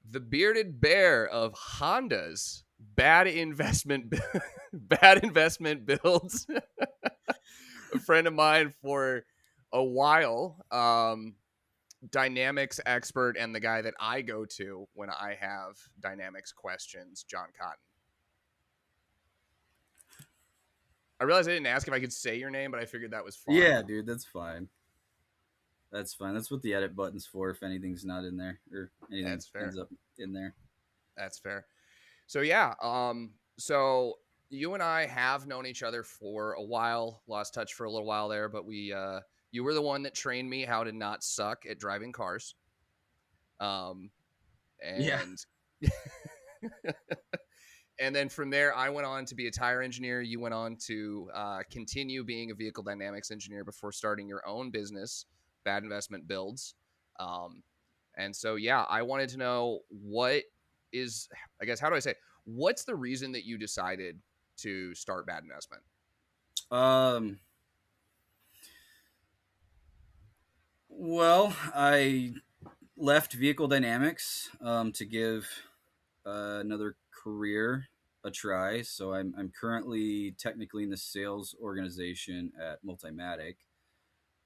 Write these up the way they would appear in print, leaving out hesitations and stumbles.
the bearded bear of Honda's bad investment bad investment builds. A friend of mine for a while, dynamics expert and the guy that I go to when I have dynamics questions, John Cotton. I realized I didn't ask if I could say your name, but I figured that was fine. Yeah, dude, that's fine. That's fine. That's what the edit button's for if anything's not in there or anything That's fair. ends up in there. That's fair. So yeah, so you and I have known each other for a while, lost touch for a little while there, but you were the one that trained me how to not suck at driving cars. Um, Yeah. and and then from there, I went on to be a tire engineer. You went on to continue being a vehicle dynamics engineer before starting your own business, Bad Investment Builds. Um, and so, yeah, I wanted to know what is, I guess, how do I say, what's the reason that you decided to start Bad Investment? Um. Well, I left vehicle dynamics to give another career a try. So I'm currently technically in the sales organization at Multimatic,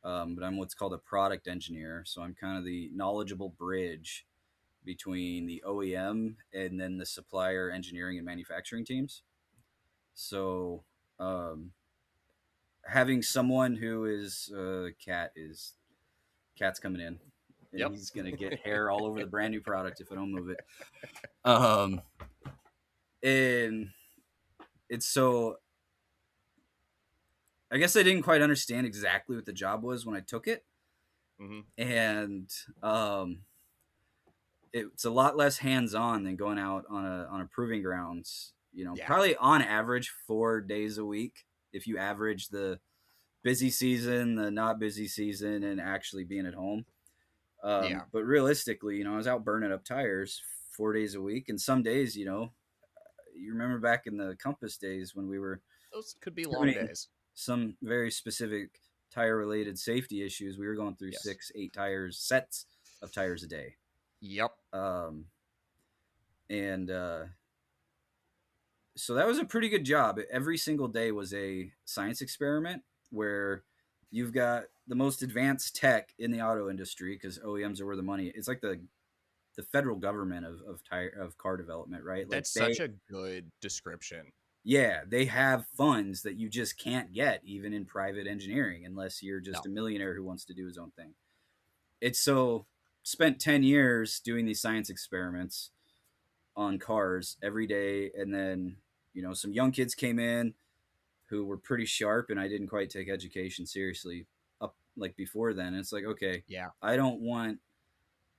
but I'm what's called a product engineer. So I'm kind of the knowledgeable bridge between the OEM and then the supplier engineering and manufacturing teams. So having someone who is cat's coming in and Yep. he's gonna get hair all over the brand new product if I don't move it. Um, and it's so I guess I didn't quite understand exactly what the job was when I took it, Mm-hmm. and it's a lot less hands on than going out on a proving grounds. You know, Yeah. probably on average 4 days a week if you average the busy season, the not busy season, and actually being at home. Yeah. But realistically, you know, I was out burning up tires 4 days a week, and some days, you know, you remember back in the Compass days when we were Those could be long having days. some very specific tire related safety issues. We were going through Yes. 6, 8 sets of tires a day. Yep. Um, and so that was a pretty good job. Every single day was a science experiment where you've got the most advanced tech in the auto industry because OEMs are where the money. It's like the federal government of car development, right? Like That's such a good description. they have funds that you just can't get even in private engineering unless you're just No. a millionaire who wants to do his own thing. It's so spent 10 years doing these science experiments on cars every day, and then you know some young kids came in who were pretty sharp, and I didn't quite take education seriously up like before then. And it's like, okay, Yeah. I don't want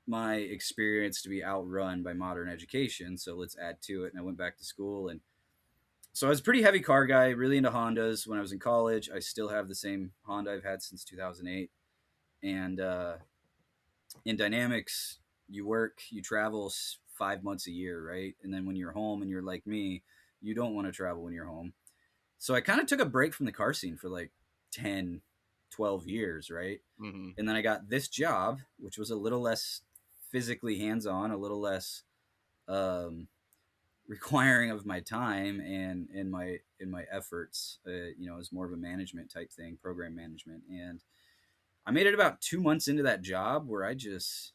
my experience to be outrun by modern education, so let's add to it. And I went back to school, and so I was a pretty heavy car guy, really into Hondas. When I was in college, I still have the same Honda I've had since 2008. And in dynamics, you work, you travel 5 months a year, right? And then when you're home and you're like me, you don't want to travel when you're home. So I kind of took a break from the car scene for like 10, 12 years, right? Mm-hmm. And then I got this job, which was a little less physically hands on, a little less um, requiring of my time and in my efforts. You know, it was more of a management type thing, program management. And I made it about 2 months into that job where I just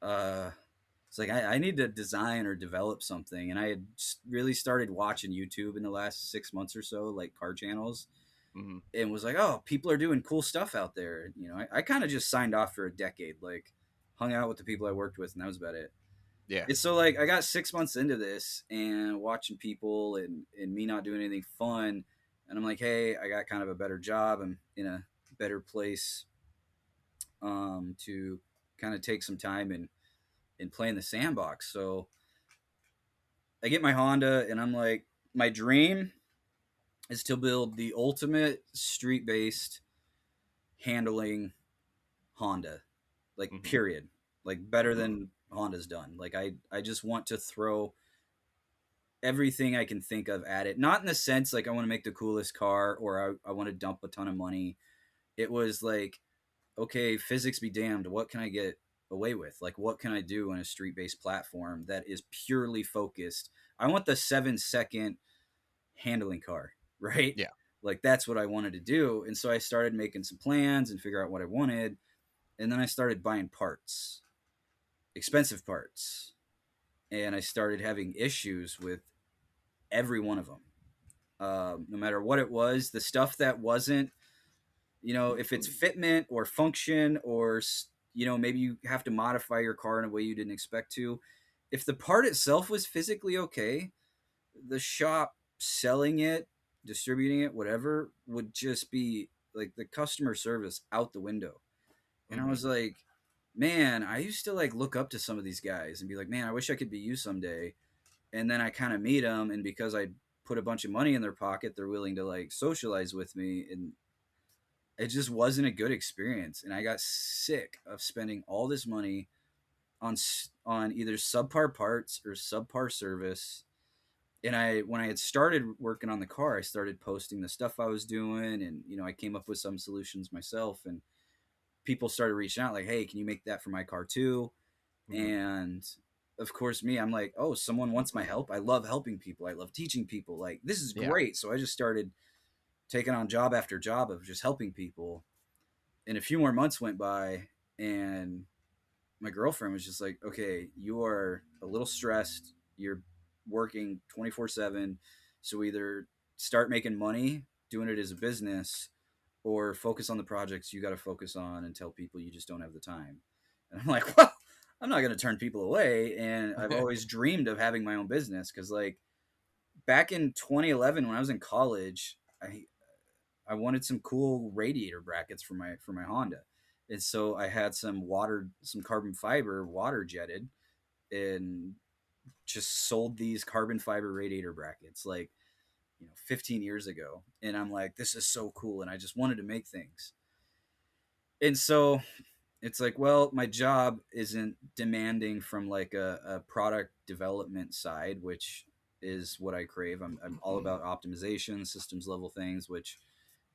it's like I need to design or develop something, and I had really started watching YouTube in the last 6 months or so, like car channels, Mm-hmm. and was like, oh, people are doing cool stuff out there. You know, I kind of just signed off for a decade, like hung out with the people I worked with, and that was about it. Yeah. It's so like I got 6 months into this and watching people and me not doing anything fun, and I'm like, hey, I got kind of a better job. I'm in a better place to kind of take some time and play in the sandbox. So I get my Honda, and I'm like, my dream is to build the ultimate street based handling Honda, like Mm-hmm. period, like better than Honda's done. Like I just want to throw everything I can think of at it. Not in the sense like I want to make the coolest car or I want to dump a ton of money. It was like, okay, physics be damned. What can I get away with. Like, what can I do on a street based platform that is purely focused? I want the 7 second handling car, right? Yeah. Like, that's what I wanted to do. And so I started making some plans and figure out what I wanted. And then I started buying parts, expensive parts. And I started having issues with every one of them. No matter what it was, the stuff that wasn't, if it's fitment or function or, maybe you have to modify your car in a way you didn't expect to. If the part itself was physically okay, the shop selling it, distributing it, whatever, would just be like the customer service out the window. And I Hmm. was like, man, I used to like look up to some of these guys and be like, man, I wish I could be you someday. And then I kind of meet them, and because I put a bunch of money in their pocket, they're willing to like socialize with me, and it just wasn't a good experience. And I got sick of spending all this money on either subpar parts or subpar service. And when I had started working on the car, I started posting the stuff I was doing, and I came up with some solutions myself, and people started reaching out like, hey, can you make that for my car too? Hmm. And of course, I'm like, oh, someone wants my help. I love helping people. I love teaching people. Like, this is Yeah. great. So I just started taking on job after job of just helping people. And a few more months went by, and my girlfriend was just like, okay, you are a little stressed. You're working 24/7. So either start making money doing it as a business, or focus on the projects you got to focus on and tell people you just don't have the time. And I'm like, well, I'm not going to turn people away. And I've always dreamed of having my own business because, like, back in 2011 when I was in college, I wanted some cool radiator brackets for my Honda. And so I had some carbon fiber water jetted, and just sold these carbon fiber radiator brackets like 15 years ago. And I'm like, this is so cool, and I just wanted to make things. And so it's like, well, my job isn't demanding from like a product development side, which is what I crave. I'm all about optimization, systems level things, which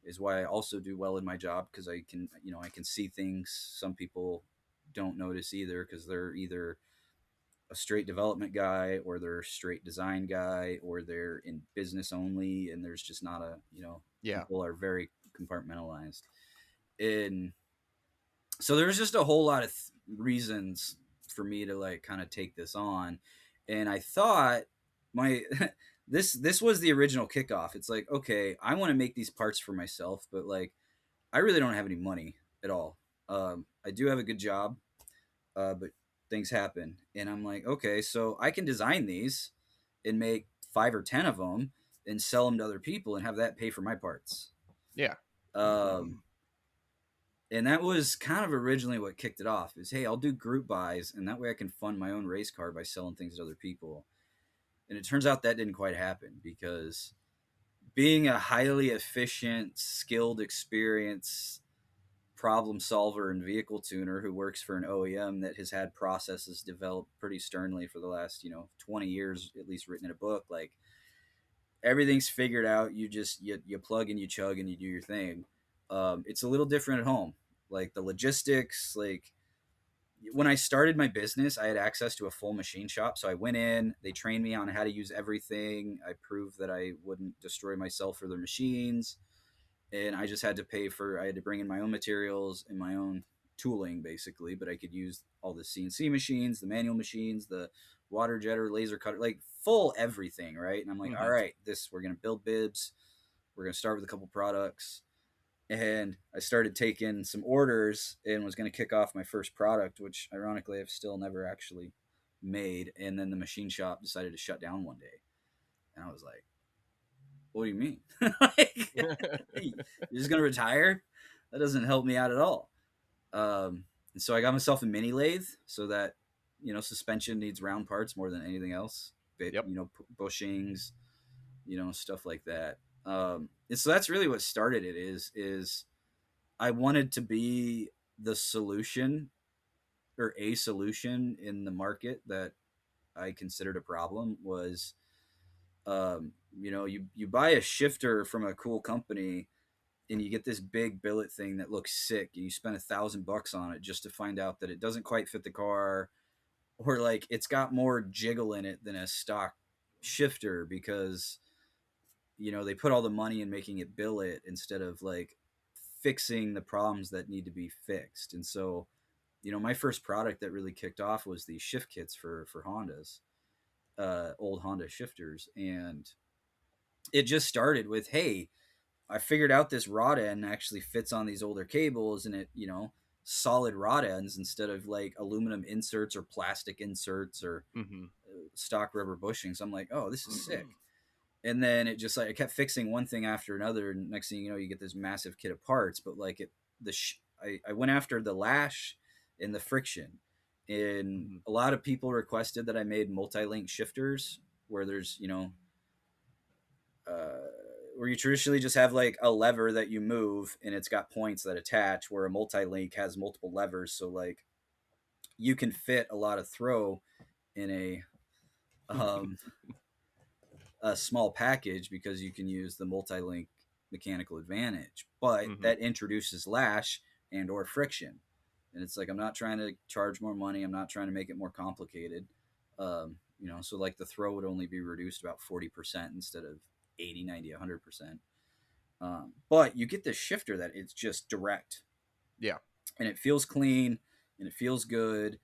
is why I also do well in my job, because I can see things some people don't notice either, because they're either a straight development guy, or they're a straight design guy, or they're in business only, and there's just not Yeah. people are very compartmentalized. And so there was just a whole lot of reasons for me to like kind of take this on. And I thought my this was the original kickoff. It's like, okay, I want to make these parts for myself, but like I really don't have any money at all. I do have a good job, but things happen, and I'm like, okay, so I can design these and make 5 or 10 of them and sell them to other people and have that pay for my parts. Yeah. um, and that was kind of originally what kicked it off, is, hey, I'll do group buys, and that way I can fund my own race car by selling things to other people. And it turns out that didn't quite happen, because being a highly efficient, skilled, experienced problem solver and vehicle tuner who works for an OEM that has had processes developed pretty sternly for the last 20 years, at least written in a book, like, everything's figured out. You plug and you chug and you do your thing. It's a little different at home, like the logistics. Like, when I started my business, I had access to a full machine shop, so I went in, they trained me on how to use everything, I proved that I wouldn't destroy myself or their machines, and I just had to I had to bring in my own materials and my own tooling, basically, but I could use all the CNC machines, the manual machines, the water jetter, laser cutter, like full everything, right? And I'm like, all Hmm. right, we're going to build bibs. We're going to start with a couple products. And I started taking some orders and was going to kick off my first product, which ironically I've still never actually made. And then the machine shop decided to shut down one day. And I was like, what do you mean? Like, you're just going to retire? That doesn't help me out at all. And so I got myself a mini lathe, so that, suspension needs round parts more than anything else. Bit, Yep. bushings, stuff like that. And so that's really what started it. Is I wanted to be the solution, or a solution in the market that I considered a problem. Was, you buy a shifter from a cool company, and you get this big billet thing that looks sick, and you spend $1,000 on it just to find out that it doesn't quite fit the car, or like it's got more jiggle in it than a stock shifter because they put all the money in making it billet instead of like fixing the problems that need to be fixed. And so my first product that really kicked off was the shift kits for Hondas, old Honda shifters. And it just started with, hey, I figured out this rod end actually fits on these older cables, and it, solid rod ends instead of like aluminum inserts or plastic inserts or Mm-hmm. stock rubber bushings. I'm like, oh, this is sick. And then it just like I kept fixing one thing after another, and next thing you know, you get this massive kit of parts. But like I went after the lash and the friction, and Mm-hmm. a lot of people requested that I made multi-link shifters where there's uh, where you traditionally just have like a lever that you move and it's got points that attach, where a multi-link has multiple levers, so like you can fit a lot of throw in um, a small package because you can use the multi-link mechanical advantage, but Mm-hmm. that introduces lash and or friction. And it's like, I'm not trying to charge more money, I'm not trying to make it more complicated. So like the throw would only be reduced about 40% instead of 80, 90, 100%. But you get this shifter that it's just direct, Yeah. and it feels clean, and it feels good,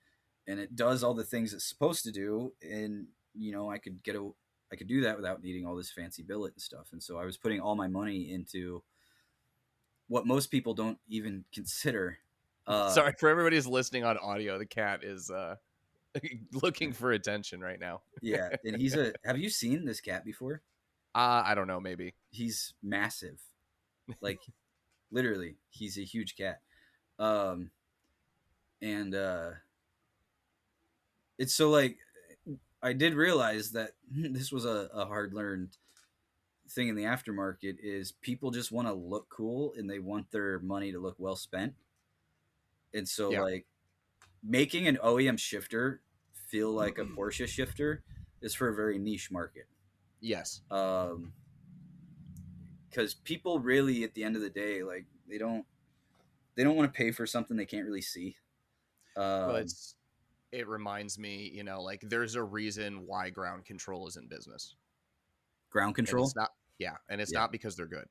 and it does all the things it's supposed to do. And I could do that without needing all this fancy billet and stuff. And so I was putting all my money into what most people don't even consider. uh Sorry for everybody who's listening on audio. The cat is looking for attention right now. yeah, and he's a have you seen this cat before? I don't know, maybe. He's massive, like literally he's a huge cat. um and it's so like I did realize that this was a hard learned thing in the aftermarket, is people just want to look cool and they want their money to look well spent. And so Yeah. like making an OEM shifter feel like a Porsche shifter is for a very niche market. Yes. um because people really at the end of the day, like they don't want to pay for something they can't really see. Well, um it reminds me, like there's a reason why ground control is in business. Ground And it's control. not, yeah, and it's Yeah, not because they're good.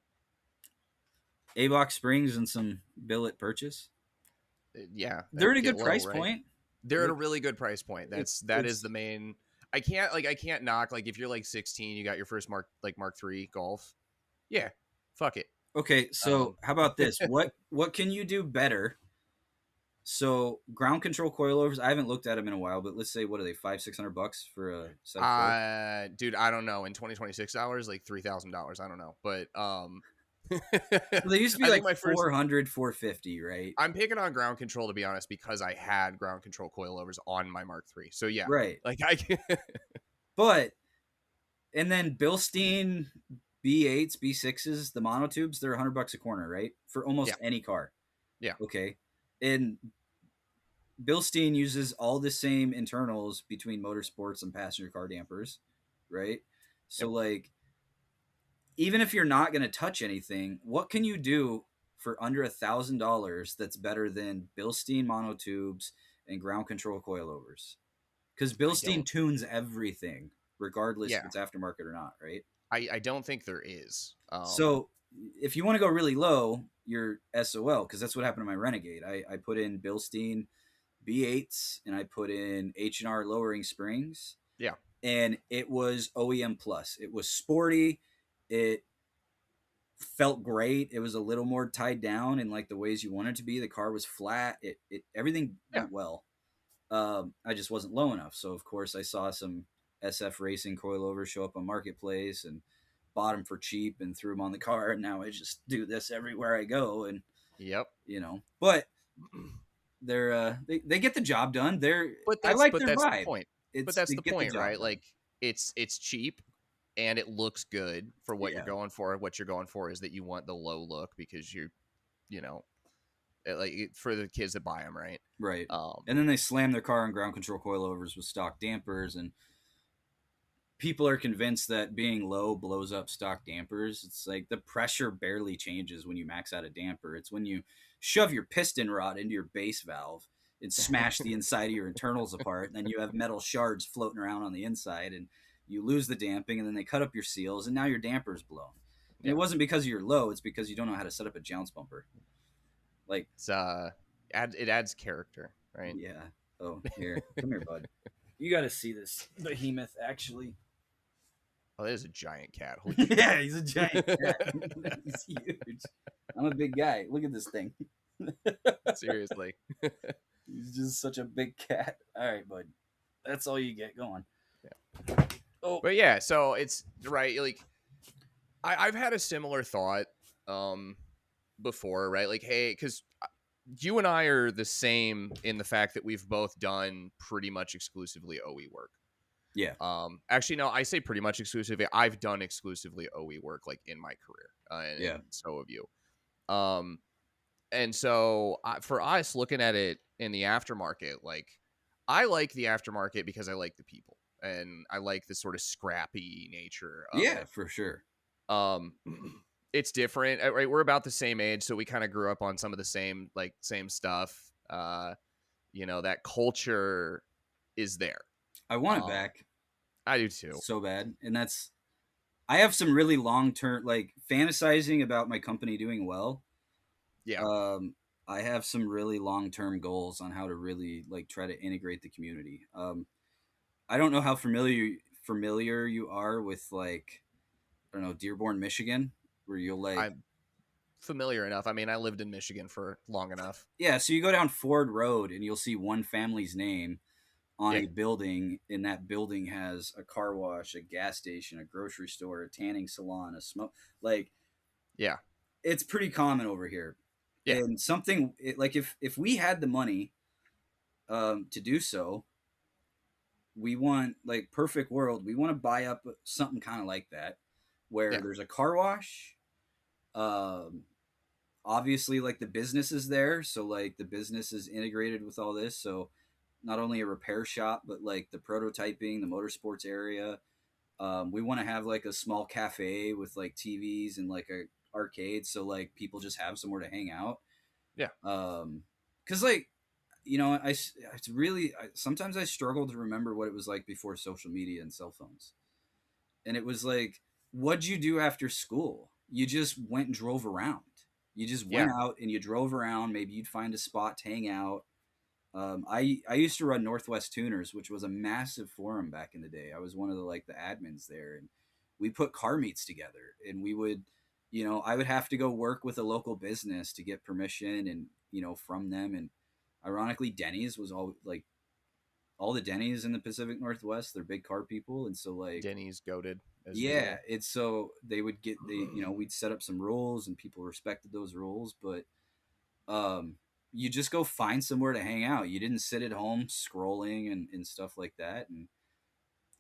A-box springs and some billet purchase. Yeah, They're at at a get good low, price right? point. They're at a really good price point. That is the It's main. I can't knock, like if you're like 16, you got your first Mark 3 Golf. Yeah, fuck it. okay. So Um, how about this? What can you do better? So ground control coilovers, I haven't looked at them in a while, but let's say, what are they, 500-600 bucks for a set of four? dude, I don't know. In 2026 dollars, like $3,000. I don't know, but So they used to be I like think my first. 400, 450, right? I'm picking on ground control to be honest because I had ground control coilovers on my Mark 3. So yeah, Right. like I can. But and then Bilstein B8s, B6s, the monotubes, they're $100 a corner, right? For Yeah, almost any car. yeah, Okay. And Bilstein uses all the same internals between motorsports and passenger car dampers, right? So yep, like even if you're not going to touch anything, what can you do for under $1,000 that's better than Bilstein monotubes and ground control coilovers? Because I Bilstein don't. tunes everything, regardless if Yeah, it's aftermarket or not, right? I don't think there is. So if you want to go really low, you're SOL, because that's what happened to my Renegade. I put in Bilstein B8s and I put in H&R lowering springs, Yeah, and it was OEM plus. It was sporty. It felt great. It was a little more tied down in like the ways you want it to be. The car was flat. It everything yeah, went well. I just wasn't low enough. So of course I saw some SF racing coilovers show up on Marketplace and bought them for cheap and threw them on the car. And now I just do this everywhere I go. And yep. but they get the job done. But I like but their that's the vibe. point. But It's that's they the get the point, job right? done. Like it's cheap and it looks good for what you're Yeah, going for. What you're going for is that you want the low look because you know, for the kids that buy them, right? right. Um, And then they slam their car on ground control coilovers with stock dampers, and people are convinced that being low blows up stock dampers. It's like the pressure barely changes when you max out a damper. It's when you shove your piston rod into your base valve and smash the inside of your internals apart, and then you have metal shards floating around on the inside, and you lose the damping, and then they cut up your seals, and now your damper's blown. And it Yeah. wasn't because you're low; it's because you don't know how to set up a jounce bumper. Like, It's it adds character, right? yeah. Oh, here, come here, bud. You got to see this behemoth, actually. Oh, that is a giant cat. Holy shit. Yeah, he's a giant cat. He's huge. I'm a big guy. Look at this thing. Seriously. He's just such a big cat. All right, bud. That's all you get. Go on. Yeah. Oh, But yeah, so it's right. Like I've had a similar thought um before, right? Like, hey, because you and I are the same in the fact that we've both done pretty much exclusively OE work. yeah, Actually, no, I say pretty much exclusively. I've done exclusively OE work like in my career, yeah. and so have you. Um, and so for us looking at it in the aftermarket, like I like the aftermarket because I like the people and I like the sort of scrappy nature of Yeah, it. for sure. Um, it's different, right? We're about the same age, so we kind of grew up on some of the same stuff. That culture is there. I want it Um, back I do too. so bad. And that's, I have some really long term, like fantasizing about my company doing well. Yeah, Um, I have some really long term goals on how to really like try to integrate the community. I don't know how familiar you are with like, I don't know, Dearborn, Michigan, where you'll like, I'm familiar enough. I mean, I lived in Michigan for long enough. yeah, so you go down Ford Road and you'll see one family's name on Yeah, a building, and that building has a car wash, a gas station, a grocery store, a tanning salon, a smoke. Like, yeah, it's pretty common over here. yeah, And something like if we had the money to do so, we want like perfect world. We want to buy up something kind of like that, where yeah, there's a car wash. Um, Obviously, like the business is there, so like the business is integrated with all this. So not only a repair shop, but like the prototyping, the motorsports area. We want to have like a small cafe with like TVs and like a arcade, so like people just have somewhere to hang out. yeah, Because like it's really sometimes I struggle to remember what it was like before social media and cell phones, and it was like, what'd you do after school? You just went and drove around. You just went yeah. out and you drove around. Maybe you'd find a spot to hang out. I used to run Northwest Tuners, which was a massive forum back in the day. I was one of the admins there, and we put car meets together. And we would, I would have to go work with a local business to get permission, and from them. And ironically, Denny's was all the Denny's in the Pacific Northwest. They're big car people, and so Denny's goated as yeah, usual. it's so they would get we'd set up some rules, and people respected those rules, but um, you just go find somewhere to hang out. You didn't sit at home scrolling and stuff like that. And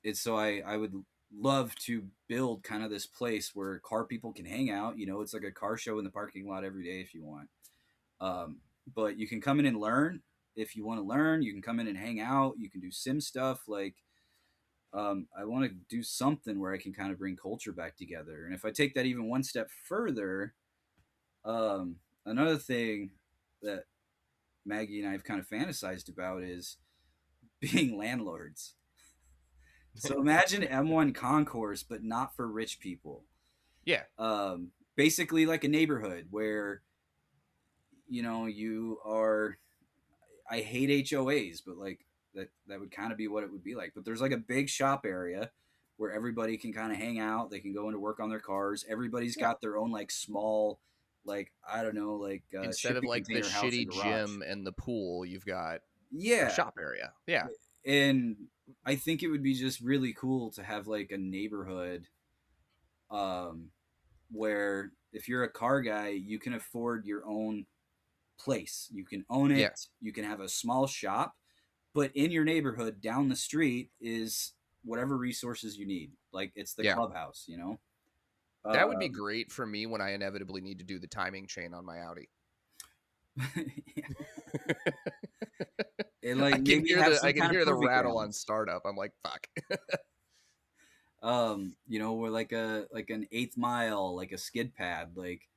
it's so I would love to build kind of this place where car people can hang out. It's like a car show in the parking lot every day if you want. But you can come in and learn if you want to learn. You can come in and hang out. You can do sim stuff. I want to do something where I can kind of bring culture back together. And if I take that even one step further, another thing that Maggie and I have kind of fantasized about is being landlords. So imagine M1 concourse, but not for rich people. Yeah, Basically, like a neighborhood where you are. I hate HOAs, but like that would kind of be what it would be like. But there's like a big shop area where everybody can kind of hang out. They can go into work on their cars. Everybody's yeah. got their own like small, like I don't know, like Instead of shipping like the container house and shitty garage. gym and the pool, you've got a Yeah, shop area. Yeah, and I think it would be just really cool to have like a neighborhood um, where if you're a car guy, you can afford your own place. You can own yeah, it. You can have a small shop, but in your neighborhood down the street is whatever resources you need. Like it's the yeah. clubhouse. That would be Um, great for me when I inevitably need to do the timing chain on my Audi. and like maybe have I some can kind of hear the proving rattle on grounds. startup. I'm like, fuck. Or like an eighth mile, like a skid pad. Like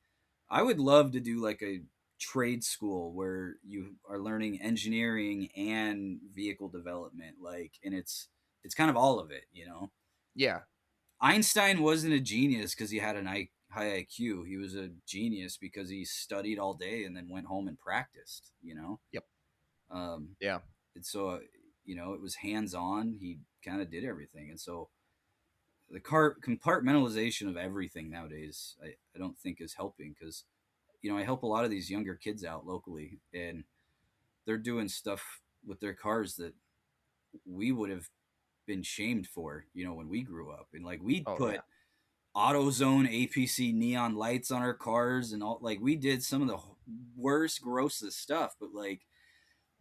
I would love to do like a trade school where you are learning engineering and vehicle development, like, and it's kind of all of it, you know. Yeah. Einstein wasn't a genius because he had high IQ. He was a genius because he studied all day and then went home and practiced, you know. Yep. Um, Yeah. and so, it was hands on. He kind of did everything. And so the compartmentalization of everything nowadays, I don't think is helping because, I help a lot of these younger kids out locally and they're doing stuff with their cars that we would have been shamed for, when we grew up. And like we Oh yeah. put AutoZone APC neon lights on our cars and all, like we did some of the worst, grossest stuff, but like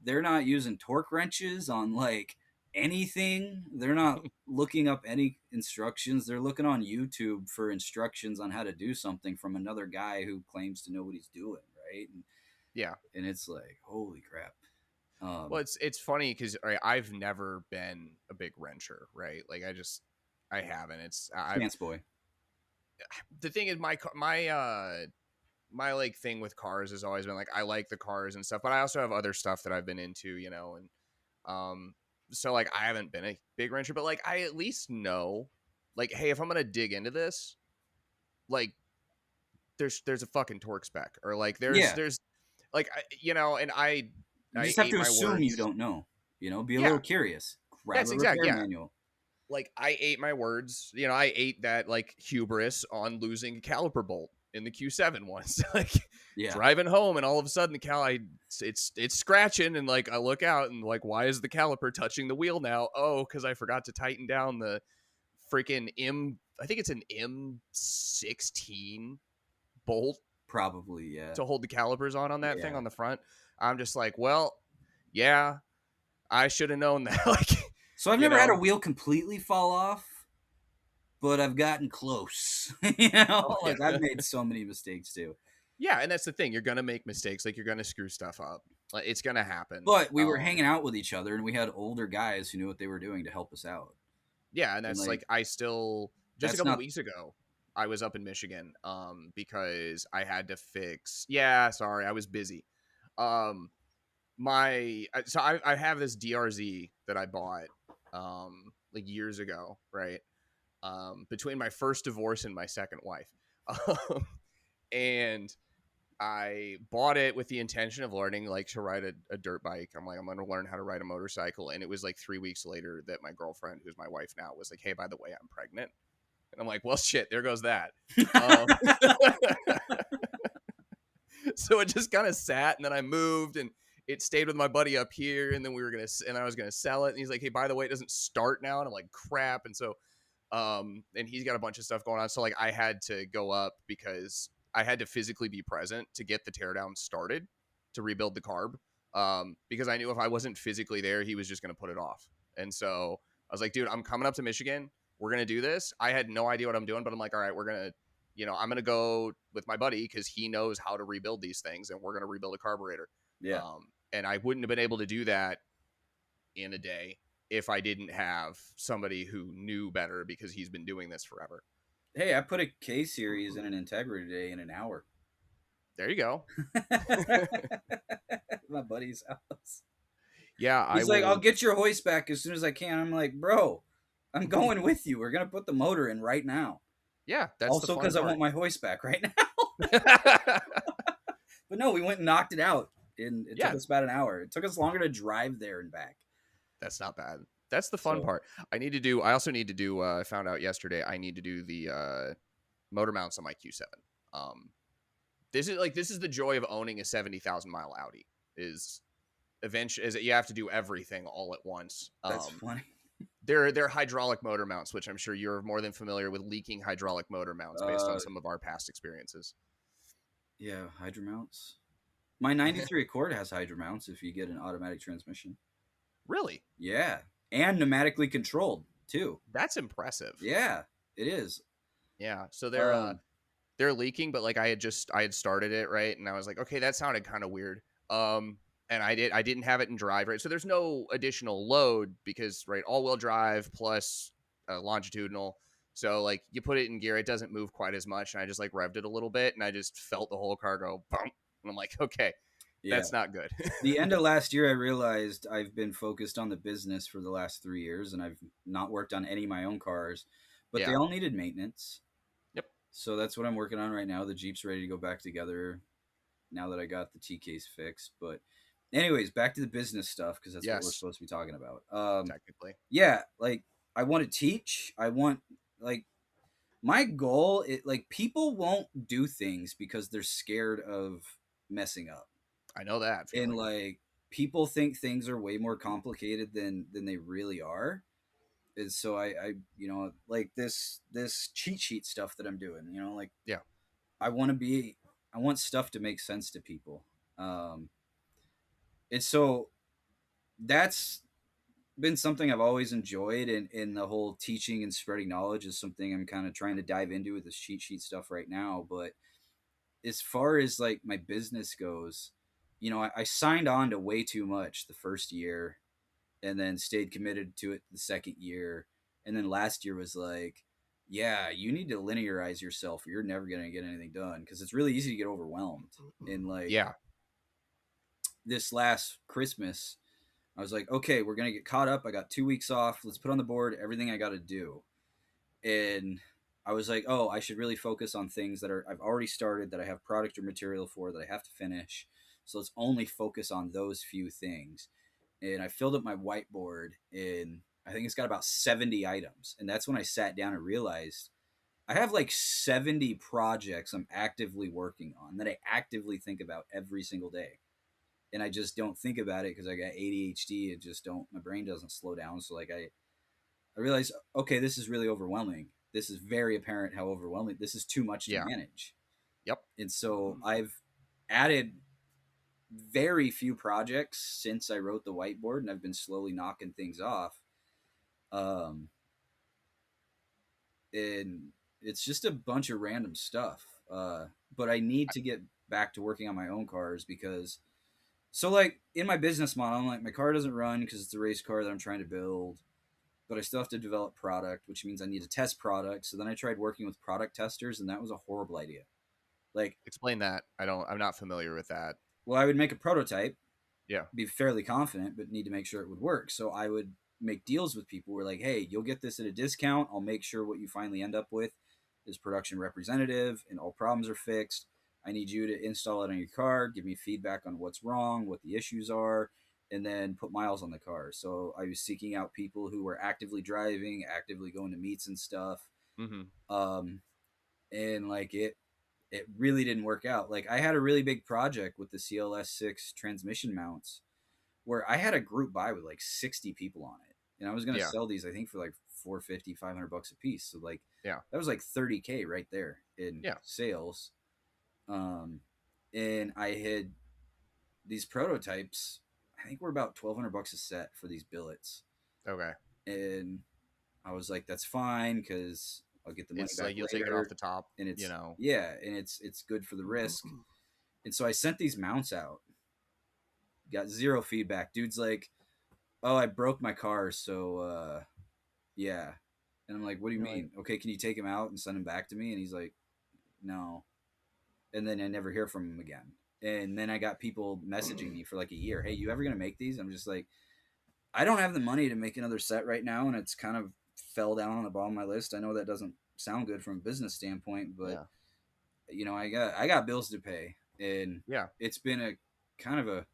they're not using torque wrenches on like anything. They're not looking up any instructions. They're looking on YouTube for instructions on how to do something from another guy who claims to know what he's doing, right? Yeah. And it's like, holy crap. Well, Um, it's funny because right, I've never been a big wrencher, right? Like I haven't. It's I've Stance boy. the thing is my like thing with cars has always been like I like the cars and stuff, but I also have other stuff that I've been into, and um so like I haven't been a big wrencher, but like I at least know like hey, if I'm gonna dig into this, like there's a fucking torque spec or like Yeah. there's like and You I just have ate to my assume you words. don't know. Be a Yeah, little curious. Grab that's a exact. repair Yeah, manual. like I ate my words. I ate that like hubris on losing a caliper bolt in the Q7 once. Like Yeah. driving home, and all of a sudden it's scratching, and like I look out and like why is the caliper touching the wheel now? Oh, because I forgot to tighten down the freaking M. I think it's an M16 bolt Probably, yeah. to hold the calipers on that thing Yeah. on the front. I'm just like, well, yeah, I should have known that. Like, So I've you never had a know, wheel completely fall off, but I've gotten close. oh yeah. Like I've made so many mistakes too. Yeah, and that's the thing. You're gonna make mistakes. Like you're gonna screw stuff up. Like it's gonna happen. But we were hanging out with each other and we had older guys who knew what they were doing to help us out. Yeah, and And that's like like I still just a that's couple not weeks ago I was up in Michigan because I had to fix. Yeah, sorry, I was busy. Um, I have this DRZ that I bought like years ago, right? Between my first divorce and my second wife, and I bought it with the intention of learning like to ride a dirt bike. I'm like, I'm going to learn how to ride a motorcycle. And it was like 3 weeks later that my girlfriend, who's my wife now, was like, hey, by the way, I'm pregnant. And I'm like, well, shit, there goes that. Um, so it just kind of sat, and then I moved, and it stayed with my buddy up here, and then I was gonna sell it, and he's like, hey, by the way, it doesn't start now, and I'm like, crap, and so and he's got a bunch of stuff going on, so like I had to go up because I had to physically be present to get the teardown started to rebuild the carb, because I knew if I wasn't physically there, he was just gonna put it off, and so I was like, dude, I'm coming up to Michigan, we're gonna do this. I had no idea what I'm doing, but I'm like, all right, I'm gonna go with my buddy because he knows how to rebuild these things, and we're gonna rebuild a carburetor. yeah. And I wouldn't have been able to do that in a day if I didn't have somebody who knew better because he's been doing this forever. Hey, I put a K series in an Integra today in an hour. There you go. My buddy's house. Yeah, I He's like, I'll will. get your hoist back as soon as I can. I'm like, bro, I'm going with you. We're gonna put the motor in right now. Yeah, that's the Also, fun because I part. want my hoist back right now. But no, we went and knocked it out, and it took Yeah, us about an hour. It took us longer to drive there and back. that's not bad. That's the fun So part. I also need to do. I found out yesterday. I need to do the motor mounts on my Q7. Um, this is the joy of owning a 70,000 mile Audi. Is eventually is that you have to do everything all at once. that's funny. They're hydraulic motor mounts, which I'm sure you're more than familiar with leaking hydraulic motor mounts based on Uh, some of our past experiences. yeah, hydro mounts. My '93 Accord has hydro mounts if you get an automatic transmission. Really? Yeah, and pneumatically controlled too. That's impressive. Yeah, it is. Yeah. So Um, they're leaking, but like I had started it, right? And I was like, okay, that sounded kind of weird. And I didn't have it in drive, right? So there's no additional load because right, all-wheel drive plus longitudinal. So like you put it in gear, it doesn't move quite as much, and I just like revved it a little bit, and I just felt the whole car go bump, and I'm like, okay, Yeah. that's not good. The end of last year, I realized I've been focused on the business for the last 3 years, and I've not worked on any of my own cars, but they Yeah. all needed maintenance. Yep. So that's what I'm working on right now. The Jeep's ready to go back together now that I got the T case fixed. But, anyways, back to the business stuff because that's what we're Yes. supposed to be talking about. Technically. Yeah, like I want to teach. I want like my goal. It like people won't do things because they're scared of messing up, I know that and feeling. like people think things are way more complicated than they really are. And so I like this cheat sheet stuff that I'm doing. Like Yeah. I want to be, I want stuff to make sense to people. And so that's been something I've always enjoyed, and the whole teaching and spreading knowledge is something I'm kind of trying to dive into with this cheat sheet stuff right now. But as far as like my business goes, I signed on to way too much the first year, and then stayed committed to it the second year. And then last year was like, yeah, you need to linearize yourself or you're never going to get anything done because it's really easy to get overwhelmed. And like Yeah. this last Christmas, I was like, okay, we're going to get caught up. I got 2 weeks off. Let's put on the board everything I got to do. And I was like, oh, I should really focus on things that I've already started, that I have product or material for, that I have to finish. So let's only focus on those few things. And I filled up my whiteboard, and I think it's got about 70 items. And that's when I sat down and realized I have like 70 projects I'm actively working on that I actively think about every single day. And I just don't think about it because I got ADHD. It just don't, my brain doesn't slow down. So like I realized, okay, this is really overwhelming. This is very apparent how overwhelming this is, too much to Yeah. manage. Yep. And so I've added very few projects since I wrote the whiteboard, and I've been slowly knocking things off. Um, and it's just a bunch of random stuff. But I need to get back to working on my own cars because, so like in my business model, I'm like, my car doesn't run because it's a race car that I'm trying to build, but I still have to develop product, which means I need to test products. So then I tried working with product testers, and that was a horrible idea. Like, Explain that. I'm not familiar with that. well, I would make a prototype, Yeah. be fairly confident, but need to make sure it would work. So I would make deals with people. We're like, hey, you'll get this at a discount. I'll make sure what you finally end up with is production representative and all problems are fixed. I need you to install it on your car, give me feedback on what's wrong, what the issues are, and then put miles on the car. So I was seeking out people who were actively driving, actively going to meets and stuff. Mm-hmm. Um, and like it really didn't work out. Like I had a really big project with the CLS6 transmission mounts where I had a group buy with like 60 people on it. And I was going to Yeah. sell these, I think, for like 450, $500 a piece. So like Yeah. that was like 30K right there in Yeah. sales. Um, and I had these prototypes, I think were about $1,200 a set for these billets. Okay. And I was like, that's fine because I'll get the money It's back like you'll take it off later. the top, And you it's, know. yeah, and it's good for the risk. And so I sent these mounts out, got zero feedback. Dude's like, oh, I broke my car, so yeah. And I'm like, what do you You're like, mean? Okay, can you take him out and send him back to me? And he's like, no. And then I never hear from him again. And then I got people messaging me for like a year. Hey, you ever gonna make these? I'm just like, I don't have the money to make another set right now, and it's kind of fell down on the bottom of my list. I know that doesn't sound good from a business standpoint, but yeah. I got bills to pay, and Yeah. it's been a kind of a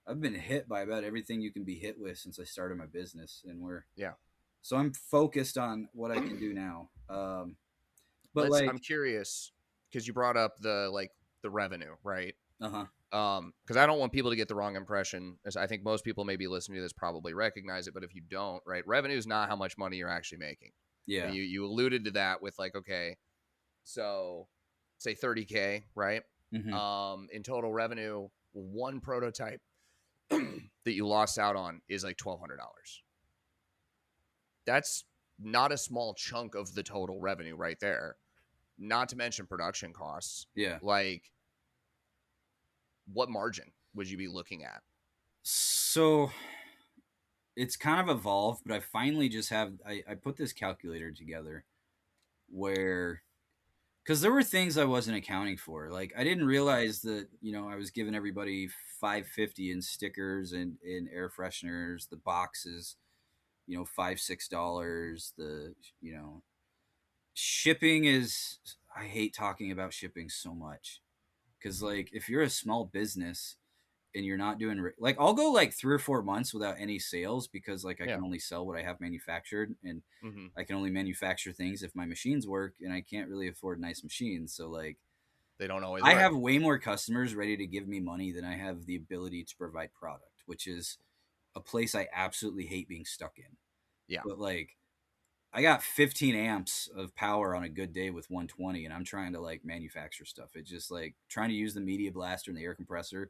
I've been hit by about everything you can be hit with since I started my business, and Yeah. so I'm focused on what I can do now. But I'm like, curious because you brought up the revenue, right? uh huh, Because I don't want people to get the wrong impression. As I think most people maybe listening to this probably recognize it, but if you don't, right, revenue is not how much money you're actually making. And yeah, you alluded to that with like, okay, so say 30K, right? mm-hmm. In total revenue, one prototype that you lost out on is like $1,200. That's not a small chunk of the total revenue right there. Not to mention production costs. Yeah. Like, what margin would you be looking at? So it's kind of evolved, but I finally just have I put this calculator together, where because there were things I wasn't accounting for. Like I didn't realize that I was giving everybody 550 in stickers and in air fresheners, the boxes, $5-6. The shipping is I hate talking about shipping so much because like if you're a small business and you're not doing like I'll go like 3 or 4 months without any sales because like I Yeah. can only sell what I have manufactured and Hmm. I can only manufacture things if my machines work and I can't really afford nice machines. So like They don't always I work. have way more customers ready to give me money than I have the ability to provide product, which is a place I absolutely hate being stuck in. Yeah. But like I got 15 amps of power on a good day with 120, and I'm trying to like manufacture stuff. It just like trying to use the media blaster and the air compressor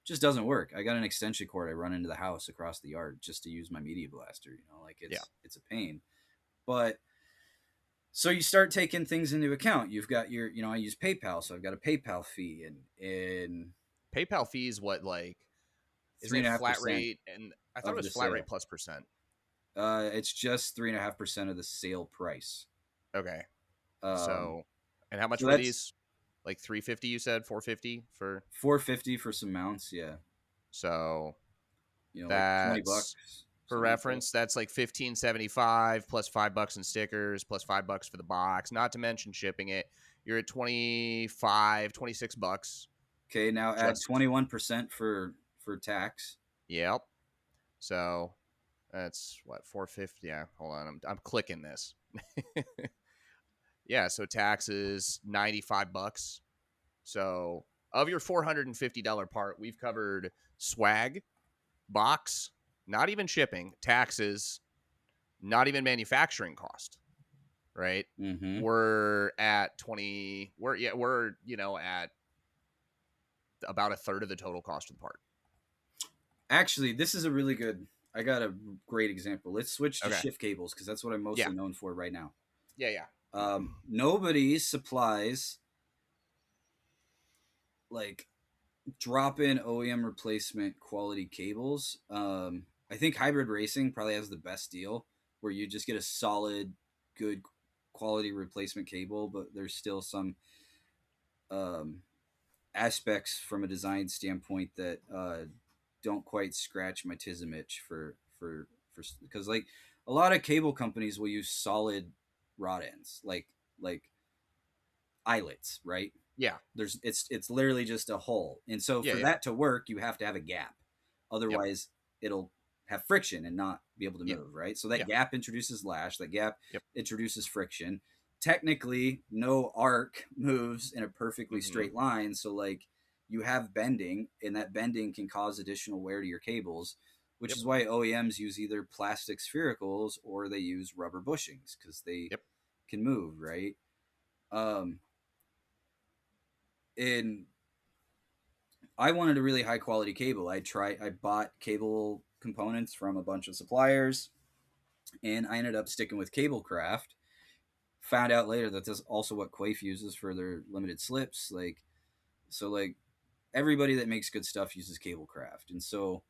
just doesn't work. I got an extension cord I run into the house across the yard just to use my media blaster. Like Yeah. it's a pain. But so you start taking things into account. You've got your, I use PayPal, so I've got a PayPal fee, and in PayPal fees, what, like, isn't three and it a half flat percent rate? And I thought it of was the flat rate sale. plus percent. It's just 3.5% of the sale price. Okay. Um, So, and how much so were that's these? Like 350, you said 450 for. 450 for some mounts. Yeah, So like that's, $20, for something like that. reference, that's like 1575 plus $5 in stickers plus $5 for the box, not to mention shipping it. You're at 25, $26. Okay, now add Just, 21% for tax. yep. So that's what, 450. Yeah, hold on. I'm clicking this. Yeah, so taxes $95. So of your $450 part, we've covered swag, box, not even shipping, taxes, not even manufacturing cost, right? Mm-hmm. We're at 20, we're at about a third of the total cost of the part. Actually, this is a really good. I got a great example. Let's switch to Okay. shift cables because that's what I'm Yeah. mostly known for right now. Yeah, yeah. Nobody supplies like drop-in OEM replacement quality cables. I think Hybrid Racing probably has the best deal where you just get a solid, good quality replacement cable, but there's still some um, aspects from a design standpoint that don't quite scratch my tism itch for because like a lot of cable companies will use solid rod ends like eyelets, right? Yeah. It's literally just a hole, and so Yeah, for yeah. that to work you have to have a gap, Yep. otherwise it'll have friction and not be able to Yep. move, right? So that Yeah. gap introduces lash, that gap Yep. introduces friction. Technically no arc moves in a perfectly Mm-hmm. straight line, so like you have bending, and that bending can cause additional wear to your cables, which Yep. is why OEMs use either plastic sphericals or they use rubber bushings because they Yep. can move, right? um and I wanted a really high quality cable. I bought cable components from a bunch of suppliers, and I ended up sticking with Cablecraft. Found out later that that's also what Quaife uses for their limited slips. Like everybody that makes good stuff uses Cablecraft, and so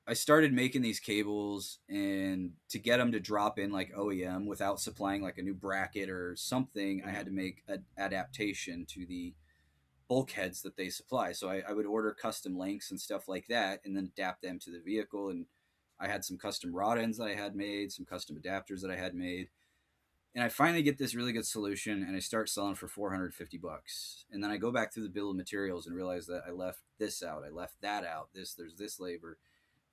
I started making these cables, and to get them to drop in like OEM without supplying like a new bracket or something, I Mm-hmm. had to make an adaptation to the bulkheads that they supply. So I would order custom links and stuff like that, and then adapt them to the vehicle. And I had some custom rod ends that I had made, some custom adapters that I had made. And I finally get this really good solution, and I start selling for $450. And then I go back through the bill of materials and realize that I left this out, I left that out. There's this labor,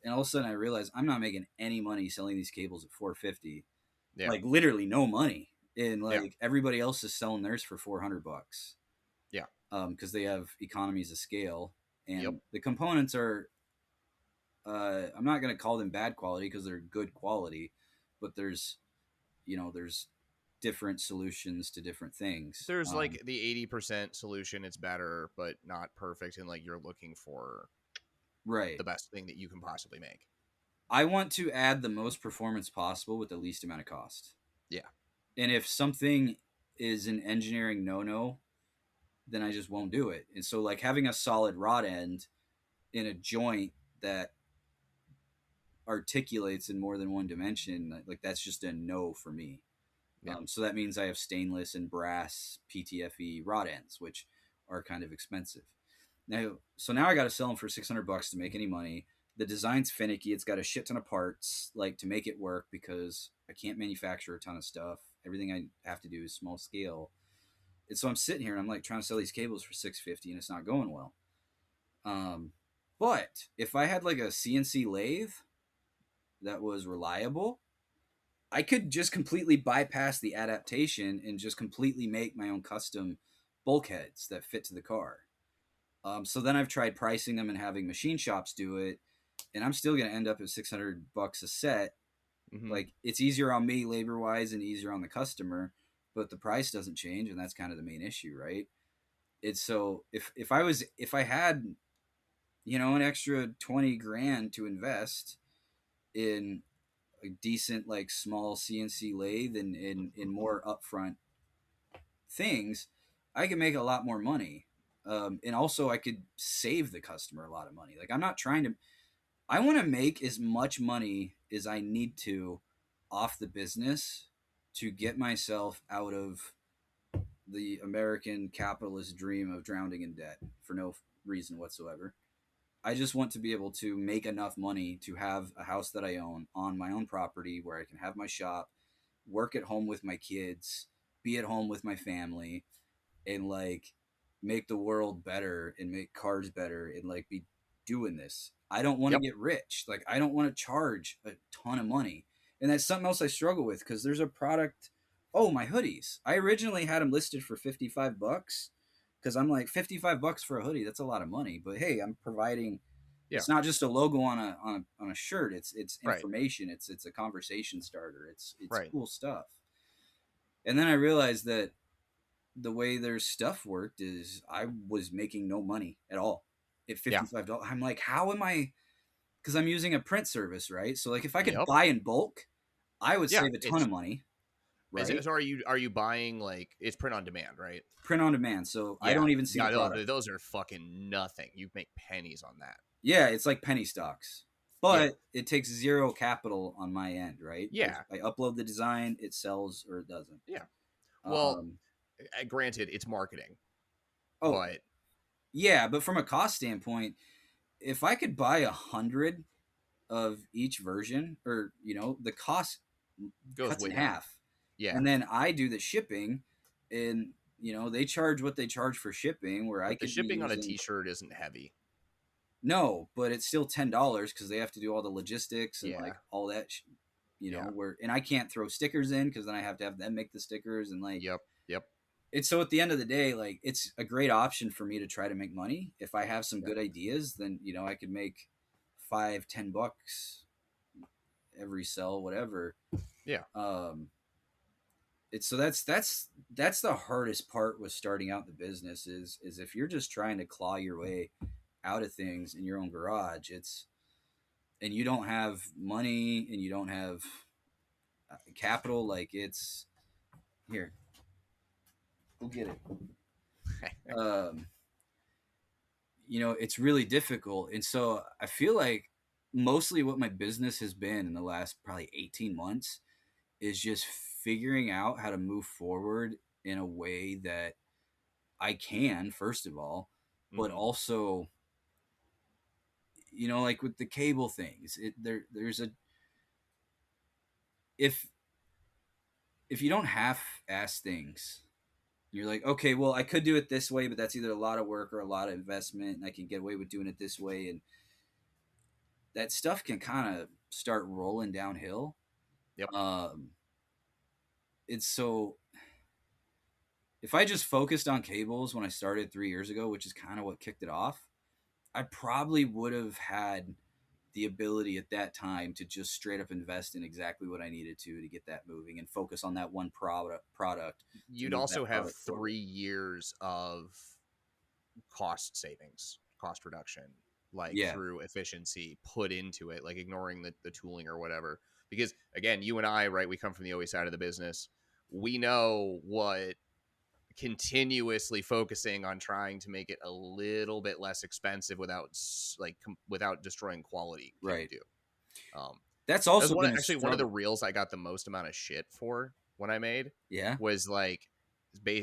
and all of a sudden I realize I'm not making any money selling these cables at 450, Yeah. like literally no money. And Yeah. like everybody else is selling theirs for $400 Yeah. because they have economies of scale, Yep. and the components are I'm not going to call them bad quality because they're good quality, but there's different solutions to different things. There's like the 80% solution, it's better, but not perfect. And like you're looking for Right. the best thing that you can possibly make. I want to add the most performance possible with the least amount of cost. Yeah. And if something is an engineering no-no, then I just won't do it. And so like having a solid rod end in a joint that articulates in more than one dimension, like that's just a no for me. Yeah. So that means I have stainless and brass PTFE rod ends, which are kind of expensive. Now I got to sell them for $600 to make any money. The design's finicky. It's got a shit ton of parts like to make it work because I can't manufacture a ton of stuff. Everything I have to do is small scale. And so I'm sitting here and I'm like trying to sell these cables for 650 and it's not going well. Um, but if I had like a CNC lathe that was reliable, I could just completely bypass the adaptation and just completely make my own custom bulkheads that fit to the car. So then I've tried pricing them and having machine shops do it, and I'm still going to end up at $600 a set. Mm-hmm. Like it's easier on me labor wise and easier on the customer, but the price doesn't change, and that's kind of the main issue, right? It's so if I had an extra 20 grand to invest in a decent like small CNC lathe and in more upfront things, I could make a lot more money. And also I could save the customer a lot of money. Like I'm not trying to I want to make as much money as I need to off the business to get myself out of the American capitalist dream of drowning in debt for no reason whatsoever. I just want to be able to make enough money to have a house that I own on my own property where I can have my shop, work at home with my kids, be at home with my family, and like make the world better and make cars better and like be doing this. I don't want to Yep. get rich. Like I don't want to charge a ton of money. And that's something else I struggle with because there's a product. Oh, my hoodies. I originally had them listed for $55 because I'm like $55 for a hoodie. That's a lot of money. But hey, I'm providing. Yeah. It's not just a logo on a shirt. It's Right. information. It's a conversation starter. It's Right. cool stuff. And then I realized that the way their stuff worked is I was making no money at all at Yeah. $55. I'm like, how am I? Because I'm using a print service, right? So like, if I could Yep. buy in bulk, I would Yeah. save a ton It's of money, right? so are you buying like it's print on demand, right? Print on demand, so I Yeah. don't even see the Yeah. product. Those are fucking nothing. You make pennies on that. Yeah, it's like penny stocks, Yeah. but it takes zero capital on my end, right? Yeah. I upload the design, it sells or it doesn't. Yeah. Well, Um, granted, it's marketing, oh but yeah, but from a cost standpoint, if I could buy 100 of each version, or the cost goes cuts way in down. half, Yeah. and then I do the shipping, and they charge what they charge for shipping, where I But the could be shipping on a using. t-shirt isn't heavy. No, but it's still $10 because they have to do all the logistics and Yeah. like all that. Yeah. Where and I can't throw stickers in because then I have to have them make the stickers and like Yep. Yep. it's so at the end of the day, like it's a great option for me to try to make money. If I have some Yeah. good ideas, then I could make $5-10 every sell, whatever. Yeah. It's so that's the hardest part with starting out the business is if you're just trying to claw your way out of things in your own garage, and you don't have money and you don't have capital, like it's here, we'll get it. um it's really difficult. And so I feel like mostly what my business has been in the last probably 18 months is just figuring out how to move forward in a way that I can, first of all, but Hmm. also, like with the cable things, there's a if you don't half ass things, you're like, okay, well, I could do it this way, but that's either a lot of work or a lot of investment, and I can get away with doing it this way, and that stuff can kind of start rolling downhill. Yep. Um, it's so if I just focused on cables when I started 3 years ago, which is kind of what kicked it off, I probably would have had the ability at that time to just straight up invest in exactly what I needed to get that moving and focus on that one product to You'd move also that have product forward. 3 years of cost savings, cost reduction, like Yeah, through efficiency put into it, like ignoring the tooling or whatever. Because again, you and I, right, we come from the OE side of the business. We know what continuously focusing on trying to make it a little bit less expensive without without destroying quality can right. do. Um, That's that was also one been a actually one of the struggle. reels I got the most amount of shit for. when I made Yeah, was like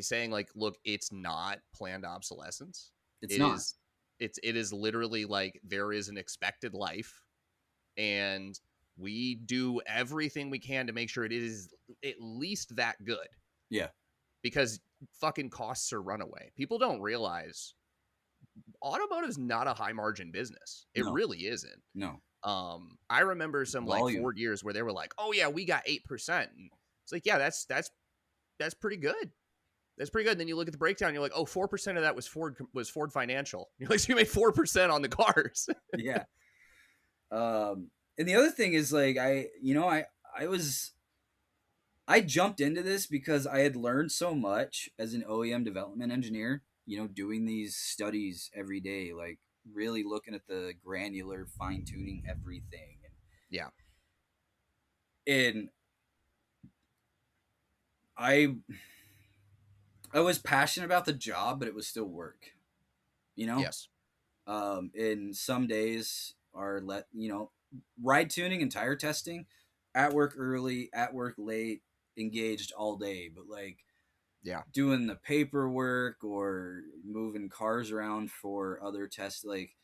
saying like, look, it's not planned obsolescence. it's It not. is it is literally like there is an expected life, and we do everything we can to make sure it is at least that good, Yeah, because fucking costs are runaway. People don't realize automotive's not a high margin business. It no, really isn't. no I remember some like volume. Ford years where they were like, "Oh yeah, we got 8%." And it's like, yeah, that's pretty good. That's pretty good. And then you look at the breakdown, and you're like, "Oh, 4% of that was Ford Financial." You're like, "So you made 4% on the cars." Yeah. And the other thing is like I was I jumped into this because I had learned so much as an OEM development engineer, doing these studies every day, like really looking at the granular fine tuning everything. Yeah. And I I was passionate about the job, but it was still work, you know? Yes. And some days are ride tuning and tire testing at work early, at work late, engaged all day, but like Yeah. doing the paperwork or moving cars around for other tests, like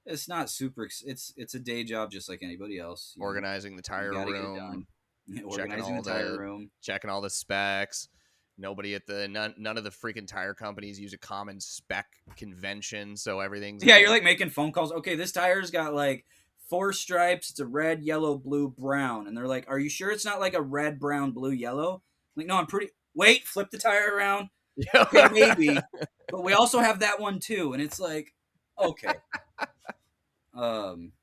it's not super it's a day job just like anybody else. Organizing the You tire got to get it room, done. Organizing the tire room. checking all the specs. Nobody at the none of the freaking tire companies use a common spec convention, so everything's Yeah, you're even. like making phone calls. Okay, this tire's got like four stripes. It's a red, yellow, blue, brown. And they're like, "Are you sure it's not like a red, brown, blue, yellow?" I'm like, "No, I'm pretty." Wait, flip the tire around. Okay, maybe, but we also have that one too. And it's like, okay, um,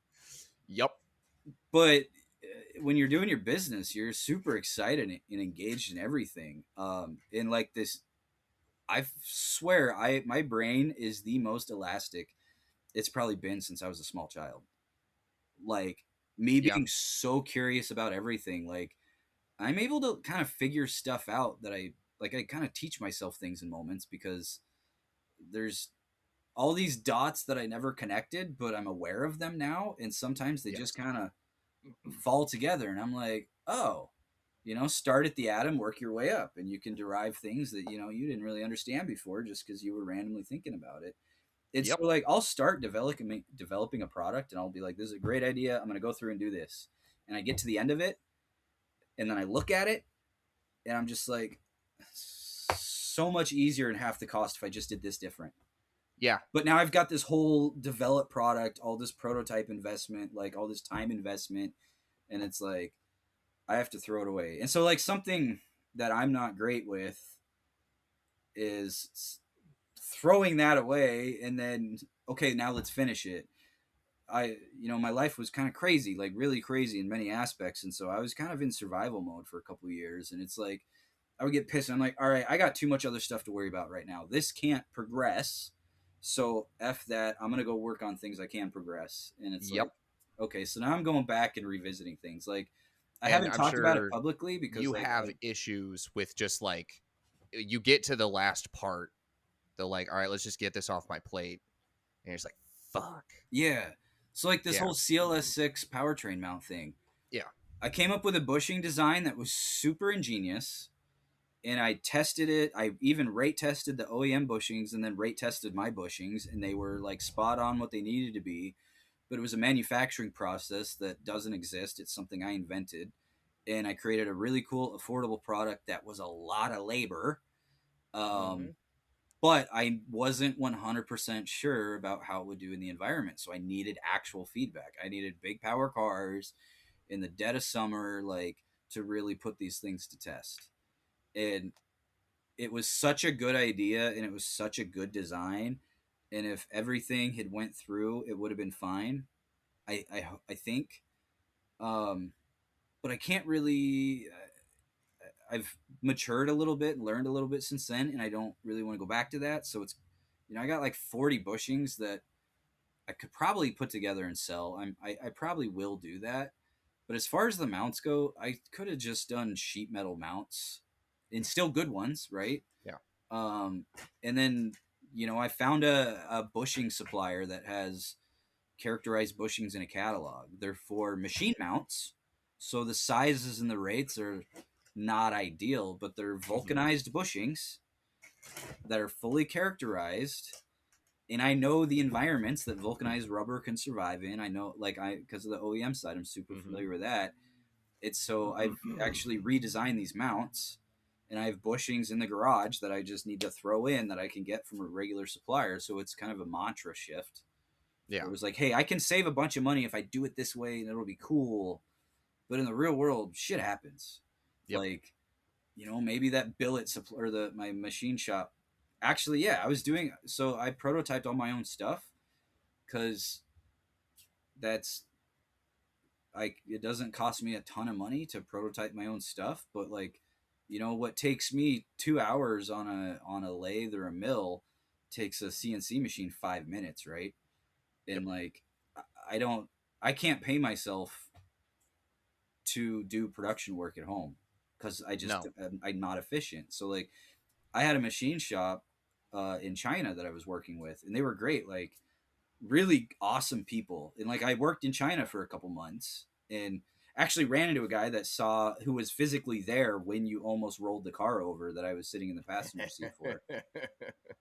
Yep. but when you're doing your business, you're super excited and engaged in everything. And like this, I swear, I my brain is the most elastic it's probably been since I was a small child. Like me Yeah. being so curious about everything, like I'm able to kind of figure stuff out that I kind of teach myself things in moments because there's all these dots that I never connected, but I'm aware of them now, and sometimes they just Yes. kind of fall together, and I'm like, oh, start at the atom, work your way up, and you can derive things that you didn't really understand before just because you were randomly thinking about it. It's Yep. so like I'll start developing a product, and I'll be like, this is a great idea. I'm gonna go through and do this, and I get to the end of it, and then I look at it, and I'm just like, so much easier and half the cost if I just did this different. Yeah. But now I've got this whole developed product, all this prototype investment, like all this time investment, and it's like I have to throw it away. And so like something that I'm not great with is throwing that away and then okay, now let's finish it. My life was kind of crazy, like really crazy in many aspects, and so I was kind of in survival mode for a couple of years, and it's like I would get pissed. And I'm like, all right, I got too much other stuff to worry about right now. This can't progress. So F that. I'm gonna go work on things I can progress. And it's Yep. like, okay, so now I'm going back and revisiting things. Like I And haven't I'm talked about it sure publicly because you have issues with just like you get to the last part, the like, all right, let's just get this off my plate. And you're just like, fuck. yeah. So like this Yeah. whole CLS6 powertrain mount thing. Yeah. I came up with a bushing design that was super ingenious and I tested it. I even rate tested the OEM bushings and then rate tested my bushings, and they were like spot on what they needed to be. But it was a manufacturing process that doesn't exist. It's something I invented, and I created a really cool, affordable product that was a lot of labor. Um, Mm-hmm. but I wasn't 100% sure about how it would do in the environment. So I needed actual feedback. I needed big power cars in the dead of summer, like to really put these things to test. And it was such a good idea and it was such a good design, and if everything had went through it would have been fine. I think, um but I can't really I've matured a little bit, learned a little bit since then, and I don't really want to go back to that. So it's I got like 40 bushings that I could probably put together and sell. I probably will do that. But as far as the mounts go, I could have just done sheet metal mounts and still good ones, right? Yeah. Um, and then I found a bushing supplier that has characterized bushings in a catalog. They're for machine mounts, so the sizes and the rates are not ideal, but they're Hmm. vulcanized bushings that are fully characterized. And I know the environments that vulcanized rubber can survive in. I know, like, because of the OEM side, I'm super Hmm. familiar with that. It's so I've actually redesigned these mounts, and I have bushings in the garage that I just need to throw in that I can get from a regular supplier. So it's kind of a mantra shift. Yeah. It was like, hey, I can save a bunch of money if I do it this way, and it'll be cool. But in the real world, shit happens. Yep. Like, maybe that billet supply or my machine shop. Actually, yeah, I was doing so. I prototyped all my own stuff because that's like it doesn't cost me a ton of money to prototype my own stuff, but like, what takes me 2 hours on a lathe or a mill takes a CNC machine 5 minutes, right? Yep. And like, I don't, I can't pay myself to do production work at home because No. I'm not efficient. So like, I had a machine shop in China that I was working with, and they were great. Like, really awesome people. And like I worked in China for a couple months and actually ran into a guy that saw who was physically there when you almost rolled the car over that I was sitting in the passenger seat for.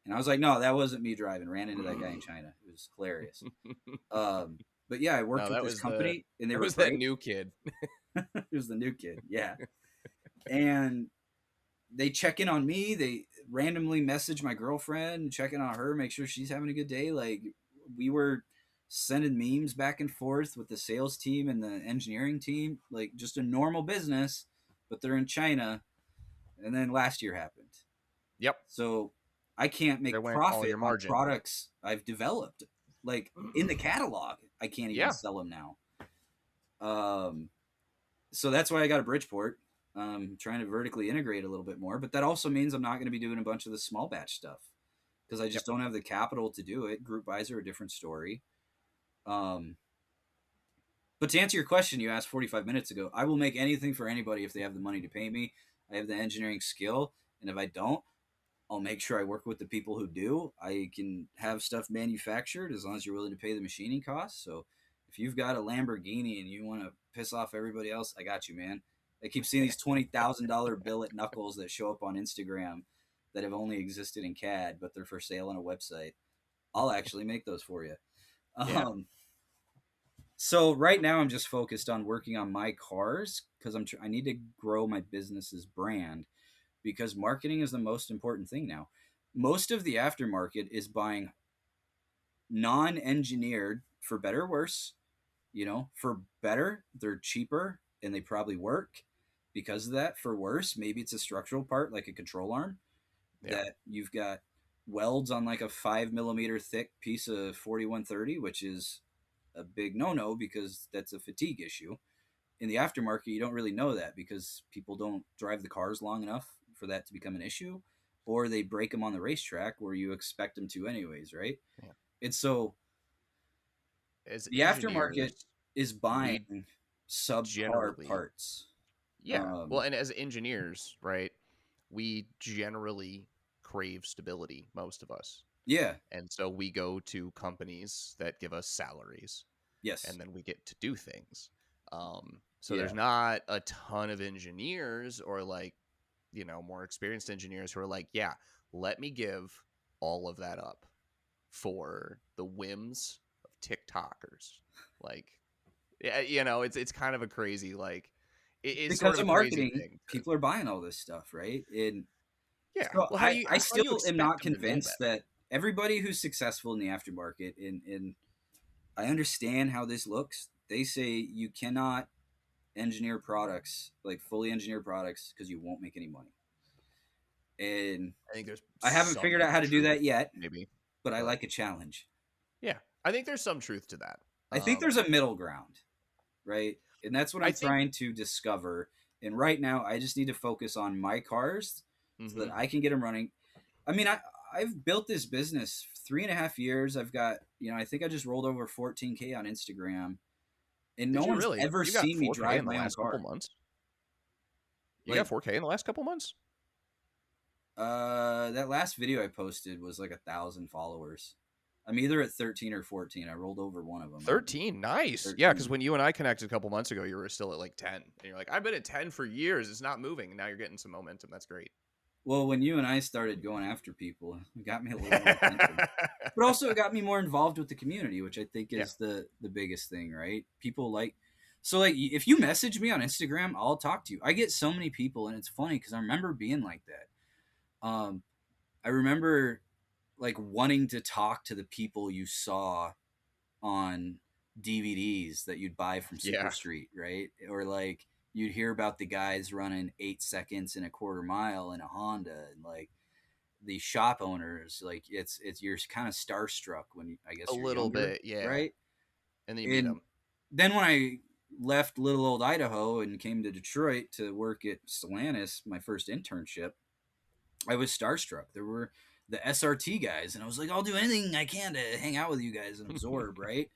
And I was like, no, that wasn't me driving. Ran into that guy in China. It was hilarious. Um, but yeah, I worked No, with this company and they that were was that great. new kid. It was the new kid. Yeah. And they check in on me. They randomly message my girlfriend, check in on her, make sure she's having a good day. Like we were sending memes back and forth with the sales team and the engineering team, like just a normal business, but they're in China. And then last year happened. Yep. So I can't There make went all profit your on margin. products I've developed. Like in the catalog, I can't even Yeah. sell them now. Um, so that's why I got a Bridgeport. Trying to vertically integrate a little bit more, but that also means I'm not going to be doing a bunch of the small batch stuff because I Yep. just don't have the capital to do it. Group buys are a different story. Um, but to answer your question, you asked 45 minutes ago, I will make anything for anybody if they have the money to pay me. I have the engineering skill, and if I don't, I'll make sure I work with the people who do. I can have stuff manufactured as long as you're willing to pay the machining costs. So if you've got a Lamborghini and you want to piss off everybody else, I got you, man. I keep seeing these $20,000 billet knuckles that show up on Instagram that have only existed in CAD, but they're for sale on a website. I'll actually make those for you. Yeah. Um, so right now I'm just focused on working on my cars because I need to grow my business's brand because marketing is the most important thing now. Most of the aftermarket is buying non-engineered for better or worse. For better, they're cheaper and they probably work because of that. For worse, maybe it's a structural part like a control arm Yeah. that you've got welds on like a 5 millimeter thick piece of 4130, which is a big no-no because that's a fatigue issue. In the aftermarket, you don't really know that because people don't drive the cars long enough for that to become an issue, or they break them on the racetrack where you expect them to anyways, right? Yeah. And so As the aftermarket engineers, is we buying subpar generally, parts. yeah. Well, Um, and as engineers, right, we generally crave stability, most of us. yeah, And so we go to companies that give us salaries yes, and then we get to do things. So yeah. there's not a ton of engineers or like, more experienced engineers who are like, yeah, let me give all of that up for the whims of TikTokers. Like, yeah, it's kind of a crazy like it's sort Because of a of crazy marketing, thing. people are buying all this stuff, right? And Yeah. so Well, I how do you still am expect not them to know convinced better? that everybody who's successful in the aftermarket, and I understand how this looks. They say you cannot engineer products, like fully engineer products, because you won't make any money. And I think there's I haven't figured some out how to do truth, that yet, maybe, but I but like a challenge. yeah, I think there's some truth to that. I think there's a middle ground, right? And that's what I I'm think. trying to discover. And right now, I just need to focus on my cars so that Hmm. I can get them running. I mean, I've built this business 3.5 years. I've got, I think I just rolled over 14K on Instagram, and no Did you one's really? ever You got seen me 4K in drive the my own last couple car. months. You got Like, 4K in the last couple months. that last video I posted was like 1,000 followers. I'm either at 13 or 14. I rolled over one of them. I'm 13, nice. Yeah, because 13. when you and I connected a couple months ago, you were still at like 10. And you're like, I've been at 10 for years. It's not moving. And now you're getting some momentum. That's great. Well, when you and I started going after people, it got me a little more attention. But also it got me more involved with the community, which I think Yeah. is the biggest thing, right? People like, so like if you message me on Instagram, I'll talk to you. I get so many people, and it's funny because I remember being like that. I remember like wanting to talk to the people you saw on DVDs that you'd buy from Super Yeah. Street, right? Or like you'd hear about the guys running 8 seconds in a quarter mile in a Honda, and like the shop owners, like it's you're kind of starstruck when you, I A guess you're little younger, bit. Yeah. right? And then you meet And them. then when I left little old Idaho and came to Detroit to work at Stellantis, my first internship, I was starstruck. There were the SRT guys, and I was like, I'll do anything I can to hang out with you guys and absorb, right?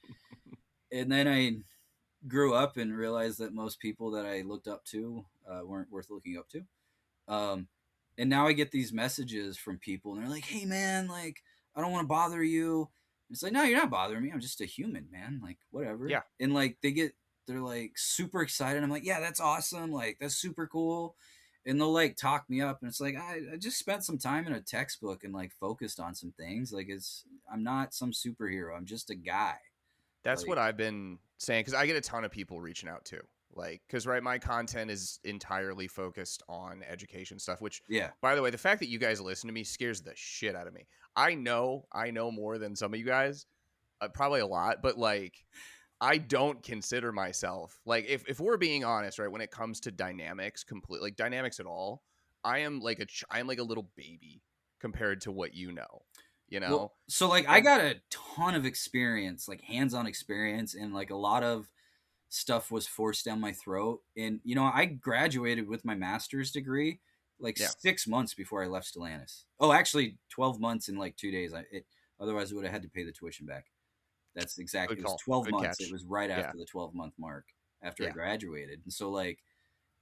And then I grew up and realized that most people that I looked up to weren't worth looking up to. Um, and now I get these messages from people, and they're like, "Hey, man, like, I don't want to bother you." And it's like, no, you're not bothering me. I'm just a human, man. Like, whatever. Yeah. And like, they're like super excited. I'm like, yeah, that's awesome. Like, that's super cool. And they'll like talk me up, and it's like, I just spent some time in a textbook and like focused on some things. Like, I'm not some superhero. I'm just a guy. That's what Like, I've been saying because I get a ton of people reaching out too. Like, because, right, my content is entirely focused on education stuff, which, yeah. by the way, the fact that you guys listen to me scares the shit out of me. I know more than some of you guys, probably a lot, but like, I don't consider myself like if we're being honest, right? When it comes to dynamics, complete like dynamics at all, I am like a little baby compared to what you know, you Well, know, so like I and got a ton of experience, like hands-on experience, and like a lot of stuff was forced down my throat. And I graduated with my master's degree like yeah, 6 months before I left Stellantis. Oh, actually, 12 months and like 2 days. Otherwise, I would have had to pay the tuition back. That's exact. good It was call, 12 months. It good catch, was right yeah, after the 12-month mark after I yeah, graduated, and so like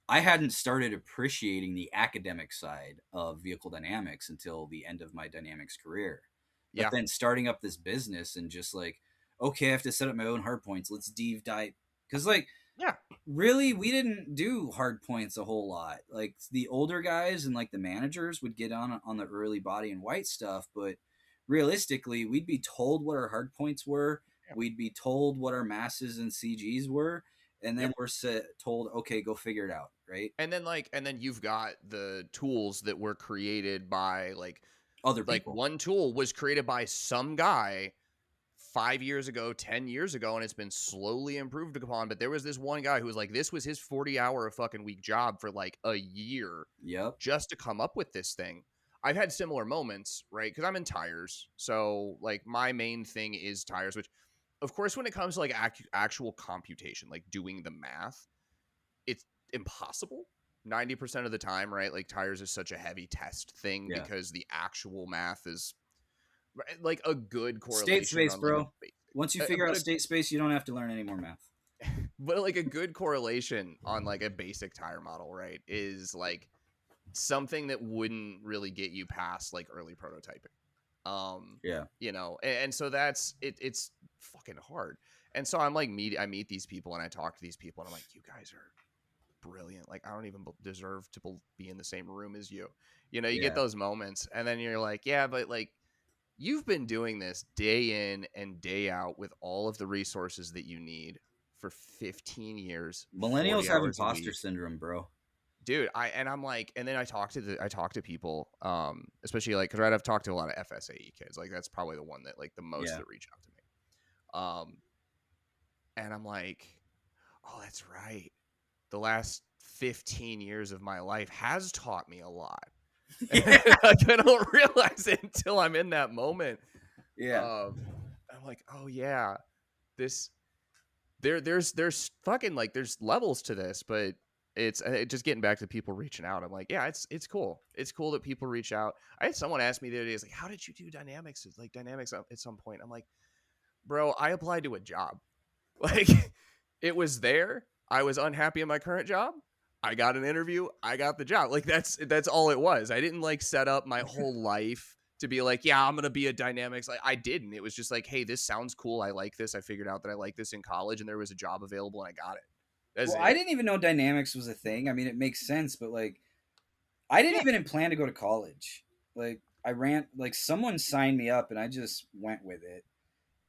I hadn't started appreciating the academic side of vehicle dynamics until the end of my dynamics career. But yeah, then starting up this business and just like, okay, I have to set up my own hard points. Let's deep dive. Because, like, yeah, really, we didn't do hard points a whole lot. Like, the older guys and like the managers would get on the early body and white stuff. But realistically, we'd be told what our hard points were, yeah. we'd be told what our masses and CGs were, and then Yep. we're told, okay, go figure it out, right? And then you've got the tools that were created by Other like people. one tool was created by some guy 5 years ago, 10 years ago, and it's been slowly improved upon. But there was this one guy who was like, this was his 40-hour a fucking week job for like a year Yep. just to come up with this thing. I've had similar moments, right? Because I'm in tires. So, like, my main thing is tires, which, of course, when it comes to like actual computation, like doing the math, it's impossible 90% of the time, right? Like, tires is such a heavy test thing Yeah. because the actual math is like a good State correlation space, on like a bro. basic, Once you figure but out state space, you don't have to learn any more math. like a good correlation on like a basic tire model, right? Is like something that wouldn't really get you past like early prototyping. Um, Yeah. and so that's it's fucking hard. And so I meet these people and I talk to these people and I'm like, you guys are brilliant. Like, I don't even deserve to be in the same room as you. You get Yeah. those moments and then you're like, yeah, but like you've been doing this day in and day out with all of the resources that you need for 15 years, Millennials 40 have hours a imposter week. syndrome, bro. Dude, I'm like, and then I talk to people, especially like, cause I've talked to a lot of FSAE kids. Like, that's probably the one that like the most Yeah. that reach out to me. Um, and I'm like, oh, that's right. The last 15 years of my life has taught me a lot. Yeah. Like, I don't realize it until I'm in that moment. Yeah. I'm like, oh yeah, this there's fucking like there's levels to this, but it's just getting back to people reaching out. I'm like, yeah, it's cool. It's cool that people reach out. I had someone ask me the other day, it's like, how did you do dynamics? It's like dynamics at some point. I'm like, bro, I applied to a job. Like, it was there. I was unhappy in my current job. I got an interview. I got the job. Like, that's all it was. I didn't like set up my whole life to be like, yeah, I'm gonna be a dynamics. Like I didn't. It was just like, hey, this sounds cool. I like this. I figured out that I like this in college, and there was a job available, and I got it. That's Well, I it. didn't even know dynamics was a thing. I mean, it makes sense, but like, I didn't Yeah. even plan to go to college. Like, I ran, like, someone signed me up and I just went with it.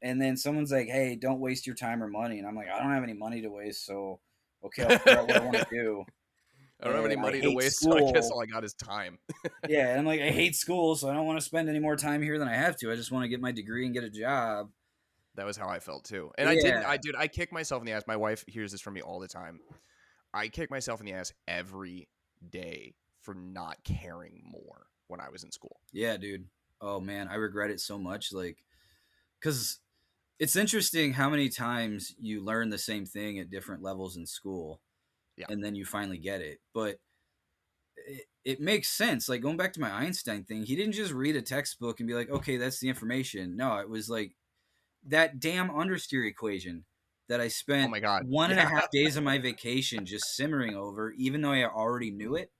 And then someone's like, hey, don't waste your time or money. And I'm like, I don't have any money to waste. So, okay, I'll figure out what I want to I do. don't have any And I money to hate waste, so I guess school. all I got is time. Yeah. And I'm like, I hate school. So I don't want to spend any more time here than I have to. I just want to get my degree and get a job. That was how I felt too. And I didn't. Yeah. I did. I kick myself in the ass. My wife hears this from me all the time. I kick myself in the ass every day for not caring more when I was in school. Yeah, dude. Oh, man. I regret it so much. Like, because it's interesting how many times you learn the same thing at different levels in school Yeah. and then you finally get it. But it makes sense. Like going back to my Einstein thing, he didn't just read a textbook and be like, okay, that's the information. No, it was like that damn understeer equation that I Oh spent my god. 1.5 days of my vacation just simmering over, even though I already knew it.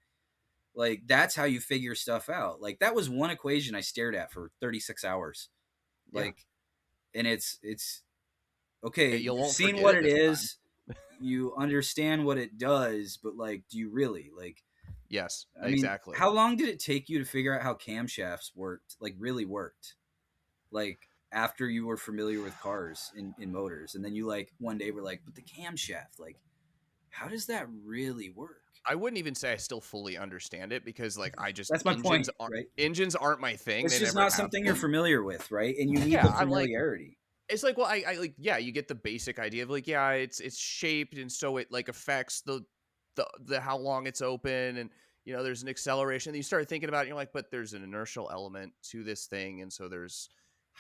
Like that's how you figure stuff out. Like that was one equation I stared at for 36 hours. Yeah. Like, and it's okay. You You've won't seen forget what it it this time. is, you understand what it does, but like, do you really like? Yes, I mean, exactly. how long did it take you to figure out how camshafts worked? Like, really worked? Like, after you were familiar with cars in motors, and then you like one day were like, but the camshaft, like, how does that really work? I wouldn't even say I still fully understand it because like I just That's my point, right? engines aren't my thing. It's They just never not have something you're been. familiar with, right? And you need Yeah, the I'm like familiarity. it's like well I like yeah, you get the basic idea of like yeah, it's shaped and so it like affects the how long it's open and you know there's an acceleration. And you start thinking about it, and you're like but there's an inertial element to this thing and so there's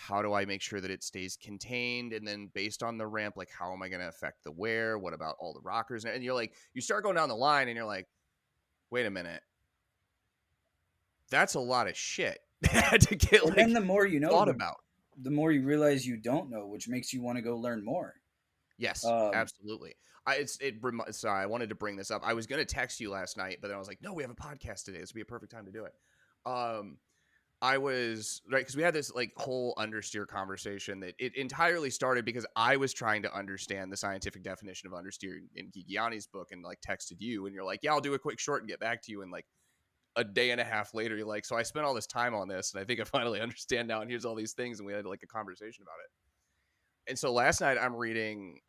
how do I make sure that it stays contained and then based on the ramp like how am I going to affect the wear? What about all the rockers? And you're like you start going down the line and you're like wait a minute, that's a lot of shit to get And then like the more you know, thought about. the more you realize you don't know, which makes you want to go learn more. Yes, Um, absolutely. Sorry, I wanted to bring this up. I was gonna text you last night, but then I was like, no, we have a podcast today. This would be a perfect time to do it. Um, I was right because we had this like whole understeer conversation that it entirely started because I was trying to understand the scientific definition of understeer in Gigiani's book and like texted you and you're like, yeah, I'll do a quick short and get back to you. And like a day and a half later, you're like, so I spent all this time on this and I think I finally understand now. And here's all these things. And we had like a conversation about it. And so last night I'm reading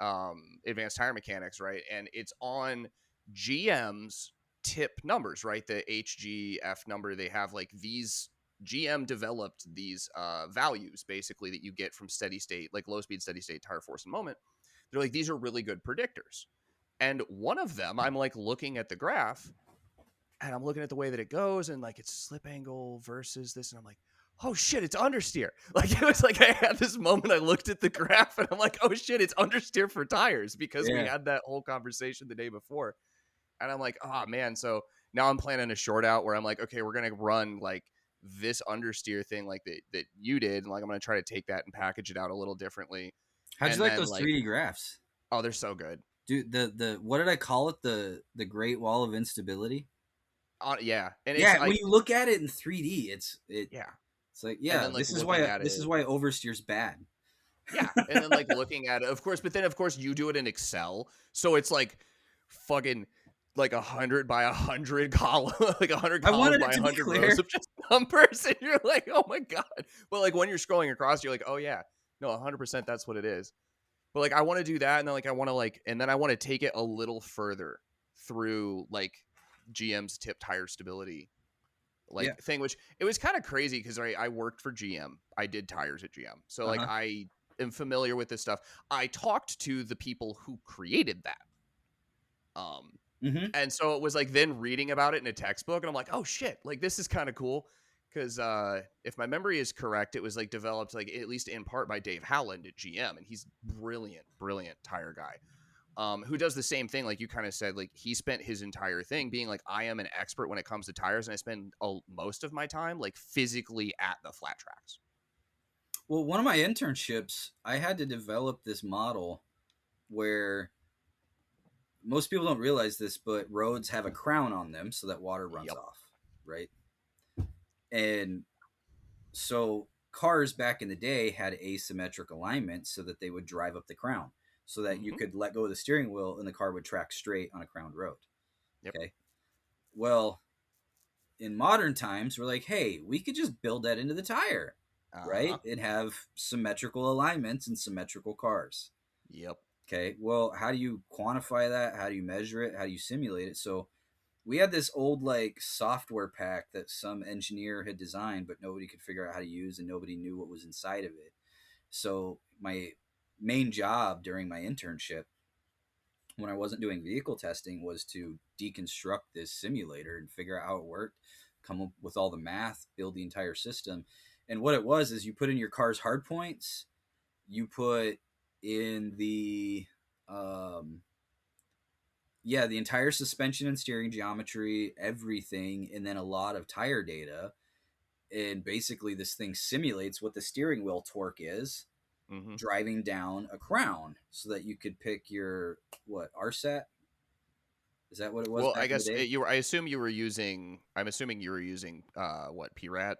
Advanced Tire Mechanics, right? And it's on GM's tip numbers, right? The HGF number. They have like these GM developed these values basically that you get from steady state, like low speed steady state tire force and moment. They're like, these are really good predictors. And one of them, I'm like looking at the graph and I'm looking at the way that it goes and like it's slip angle versus this. And I'm like, oh shit, it's understeer. Like it was like I had this moment. I looked at the graph and I'm like, oh shit, it's understeer for tires because we yeah. had that whole conversation the day before. And I'm like, oh man. So now I'm planning a short out where I'm like, okay, we're gonna run like this understeer thing like that you did. And like I'm gonna try to take that and package it out a little differently. How'd you And like then those like, 3D graphs? oh, they're so good. Dude, the what did I call it? The Great Wall of Instability. Yeah. And it's Yeah, when like, you look at it in 3D, yeah. it's like And yeah, then like looking at this is it why oversteer's bad. yeah, and then like looking at it, of course, but then of course you do it in Excel, so it's like fucking like 100 by 100 column, like 100 columns I wanted by it to be 100 rows clear. of just numbers, and you're like, oh my god. But like when you're scrolling across, you're like, oh yeah, no, 100% that's what it is. But like I want to do that, and then like I want to like, and then I want to take it a little further through like GM's tip tire stability Yeah. like thing, which it was kind of crazy because I worked for GM. I did tires at GM. So like Uh-huh. I am familiar with this stuff. I talked to the people who created that. Um Mhm. and so it was like then reading about it in a textbook and I'm like, "Oh shit, like this is kind of cool." Cuz if my memory is correct, it was like developed like at least in part by Dave Howland at GM and he's brilliant tire guy. Who does the same thing, like you kind of said, like he spent his entire thing being like, I am an expert when it comes to tires, and I spend most of my time like physically at the flat tracks. Well, one of my internships, I had to develop this model where most people don't realize this, but roads have a crown on them so that water runs Yep. off, right? And So cars back in the day had asymmetric alignment so that they would drive up the crown, so that you Mm-hmm. could let go of the steering wheel and the car would track straight on a crowned road. Yep. Okay. Well, in modern times, we're like, hey, we could just build that into the tire, right? Uh-huh. And have symmetrical alignments and symmetrical cars. Yep. Okay. Well, how do you quantify that? How do you measure it? How do you simulate it? So we had this old like software pack that some engineer had designed, but nobody could figure out how to use and nobody knew what was inside of it. So my main job during my internship when I wasn't doing vehicle testing was to deconstruct this simulator and figure out how it worked, come up with all the math, build the entire system. And what it was is you put in your car's hard points, you put in um the entire suspension and steering geometry, everything, and then a lot of tire data. And basically this thing simulates what the steering wheel torque is Mm-hmm. driving down a crown so that you could pick your what RSAT. Is that what it was Well, back I in the guess day? you were. I assume you were using. I'm assuming you were using what PRAT.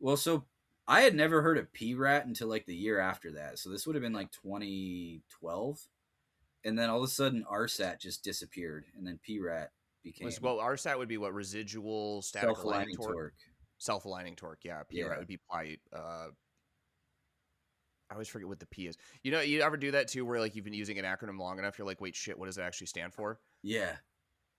Well, so I had never heard of PRAT until like the year after that. So this would have been like 2012. And then all of a sudden RSAT just disappeared. And then PRAT Was became well, RSAT would be what residual static self aligning aligning torque, torque. self-aligning torque. Yeah, PRAT Yeah. would be pi. I always forget what the P is. You know, you ever do that too, where like you've been using an acronym long enough, you're like, wait, shit, what does it actually stand for? Yeah.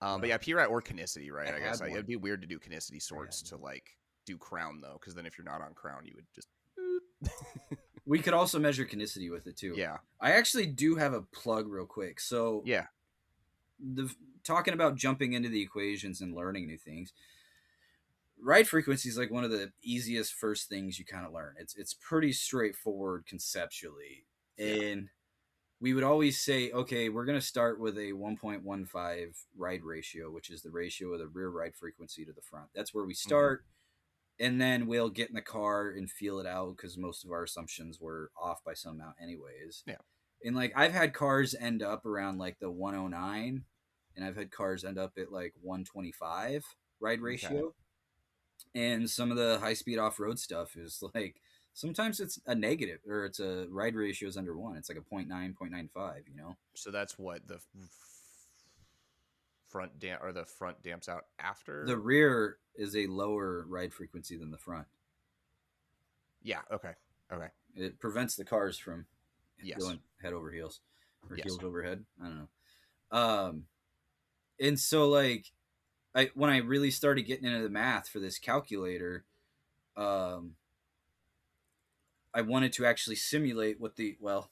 But Well, yeah, PRAT or Kinicity, I right? I guess had it'd one. be weird to do Kinicity I had sorts to one. like do Crown though, because then if you're not on Crown, you would just We could also measure kinicity with it too. yeah, I actually do have a plug real quick. So yeah, the talking about jumping into the equations and learning new things, ride frequency is like one of the easiest first things you kind of learn. It's pretty straightforward conceptually. yeah. And we would always say, okay, we're going to start with a 1.15 ride ratio, which is the ratio of the rear ride frequency to the front. That's where we Mm-hmm. start. And then we'll get in the car and feel it out because most of our assumptions were off by some amount, anyways. Yeah. And like I've had cars end up around like the 109, and I've had cars end up at like 125 ride Okay. ratio. And some of the high speed off road stuff is like sometimes it's a negative or it's a ride ratio is under one. It's like a 0.9, 0.95. So that's what the front damps out The after. rear is a lower ride frequency than the front. Yeah. Okay. Okay. It prevents the cars from Yes. going head over heels or Yes. heels over head. I don't know. And so like I when I really started getting into the math for this calculator, um, I wanted to actually simulate what the well,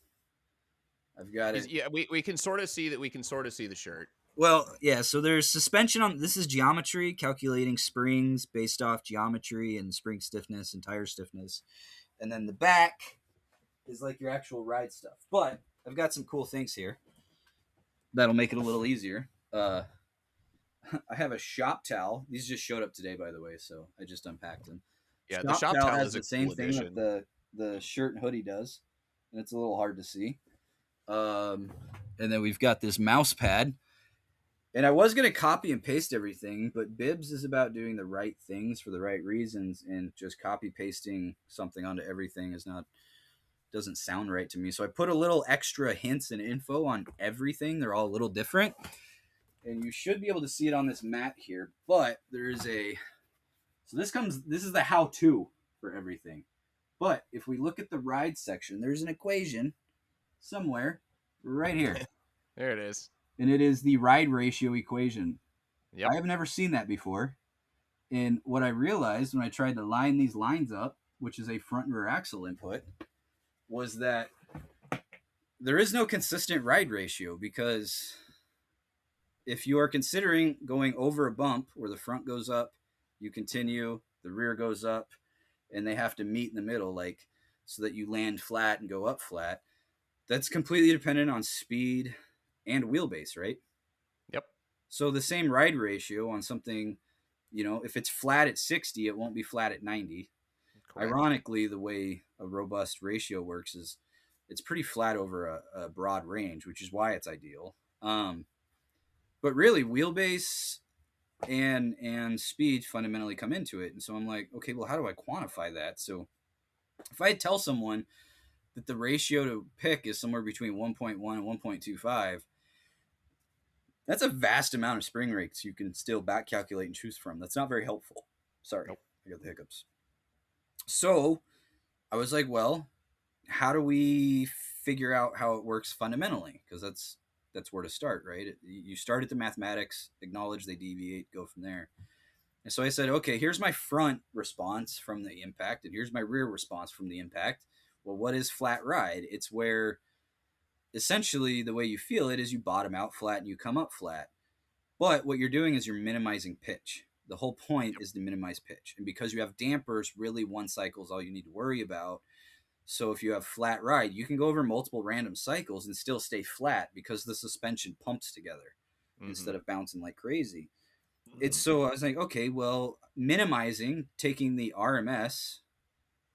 I've got Is it. yeah, we can sort of see that we can sort of see the shirt. Well, yeah, so there's suspension on this is geometry, calculating springs based off geometry and spring stiffness and tire stiffness. And then the back is like your actual ride stuff. But I've got some cool things here that'll make it a little easier. I have a shop towel. These just showed up today, by the way, so I just unpacked them. Yeah, the Shop shop towel towel has is a the same cool thing that addition. the shirt and hoodie does, and it's a little hard to see. Um, and then we've got this mouse pad. And I was gonna copy and paste everything, but Bibs is about doing the right things for the right reasons, and just copy pasting something onto everything is not doesn't sound right to me. So I put a little extra hints and info on everything. They're all a little different, and you should be able to see it on this mat here. But there is a so this is the how to for everything. But if we look at the ride section, there's an equation somewhere right here, There it is. and it is the ride ratio equation. I Yep. have never seen that before. And what I realized when I tried to line these lines up, which is a front and rear axle input, was that there is no consistent ride ratio because if you are considering going over a bump where the front goes up, you continue, the rear goes up, and they have to meet in the middle, like so that you land flat and go up flat. That's completely dependent on speed and wheelbase, right? Yep. So the same ride ratio on something, if it's flat at 60, it won't be flat at 90. Correct. Ironically, the way a robust ratio works is it's pretty flat over a broad range, which is why it's ideal. But really, wheelbase and speed fundamentally come into it. And so I'm like, okay, well, how do I quantify that? So if I tell someone that the ratio to pick is somewhere between 1.1 and 1.25, that's a vast amount of spring rates you can still back calculate and choose from. That's not very helpful. Sorry, Nope. I got the hiccups. So I was like, well, how do we figure out how it works fundamentally? Because that's where to start, right? You start at the mathematics, acknowledge they deviate, go from there. And so I said, okay, here's my front response from the impact, and here's my rear response from the impact. Well, what is flat ride? It's where essentially the way you feel it is you bottom out flat and you come up flat. But what you're doing is you're minimizing pitch. The whole point Yep. is to minimize pitch. And because you have dampers, really one cycle is all you need to worry about. So if you have flat ride, you can go over multiple random cycles and still stay flat because the suspension pumps together Mm-hmm. instead of bouncing like crazy. It's so I was like, okay, well, minimizing, taking the RMS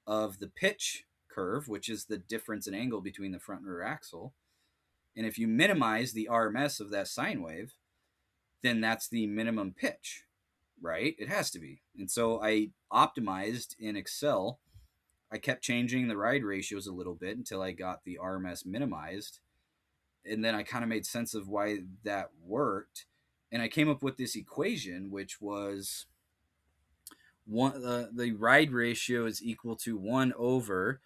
of the pitch curve, which is the difference in angle between the front and rear axle, and if you minimize the RMS of that sine wave, then that's the minimum pitch, right? It has to be. And so I optimized in Excel. I kept changing the ride ratios a little bit until I got the RMS minimized. And then I kind of made sense of why that worked. And I came up with this equation, which was the ride ratio is equal to 1 over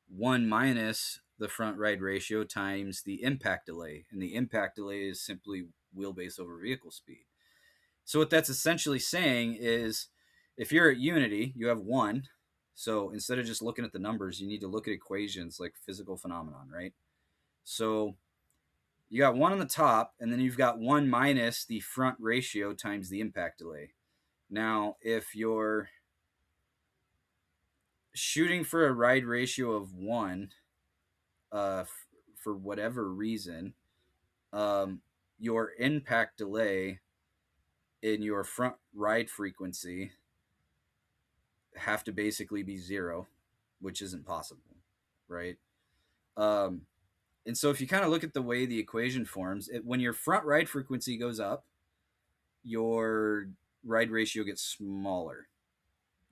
1 minus the front ride ratio times the impact delay. And the impact delay is simply wheelbase over vehicle speed. So what that's essentially saying is if you're at unity, you have 1. So instead of just looking at the numbers, you need to look at equations like physical phenomenon, right? So you got 1 on the top, and then you've got 1 minus the front ratio times the impact delay. Now, if you're shooting for a ride ratio of 1, for whatever reason, your impact delay in your front ride frequency have to basically be 0, which isn't possible, right? Um, and so if you kind of look at the way the equation forms, when your front ride frequency goes up, your ride ratio gets smaller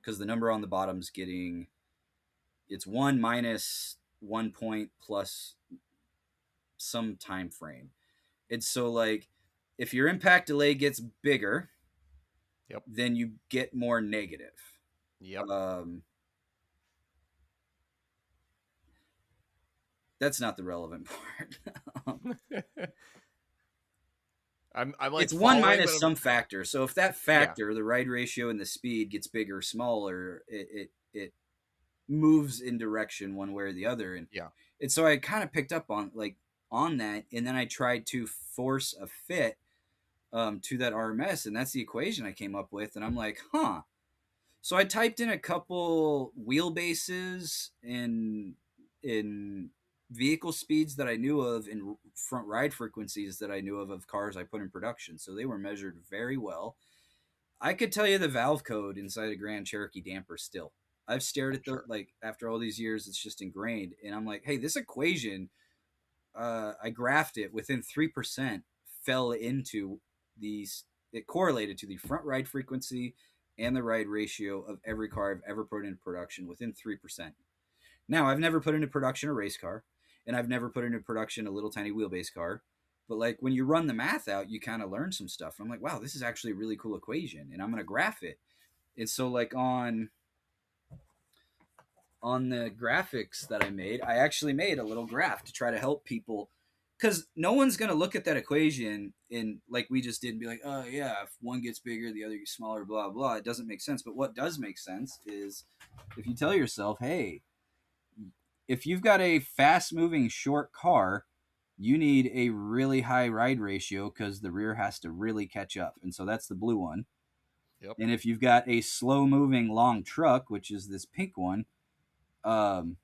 because the number on the bottom's getting it's 1 minus 1 point plus some time frame. It's so like if your impact delay gets bigger, Yep. then you get more negative. Yep. Um, that's not the relevant part. I'm like It's 1 following, but minus some factor. So if that yeah. factor, the ride ratio and the speed gets bigger or smaller, it moves in direction one way or the other. Yeah. And so I kind of picked up on that, and then I tried to force a fit to that RMS, and that's the equation I came up with. And I'm like, huh. So I typed in a couple wheelbases in vehicle speeds that I knew of and front ride frequencies that I knew of cars I put in production. So they were measured very well. I could tell you the valve code inside a Grand Cherokee damper still. I've stared I'm at the sure. like after all these years, it's just ingrained. And I'm like, hey, this equation, I graphed it within 3% fell into these. It correlated to the front ride frequency and the ride ratio of every car I've ever put into production within 3%. Now, I've never put into production a race car, and I've never put into production a little tiny wheelbase car. But like when you run the math out, you kind of learn some stuff. I'm like, wow, this is actually a really cool equation, and I'm gonna graph it. And so like on the graphics that I made, I actually made a little graph to try to help people because no one's going to look at that equation in like we just did and be like, oh, yeah, if one gets bigger, the other gets smaller, blah, blah. It doesn't make sense. But what does make sense is if you tell yourself, hey, if you've got a fast moving short car, you need a really high ride ratio because the rear has to really catch up. And so that's the blue one. Yep. And if you've got a slow moving long truck, which is this pink one, um,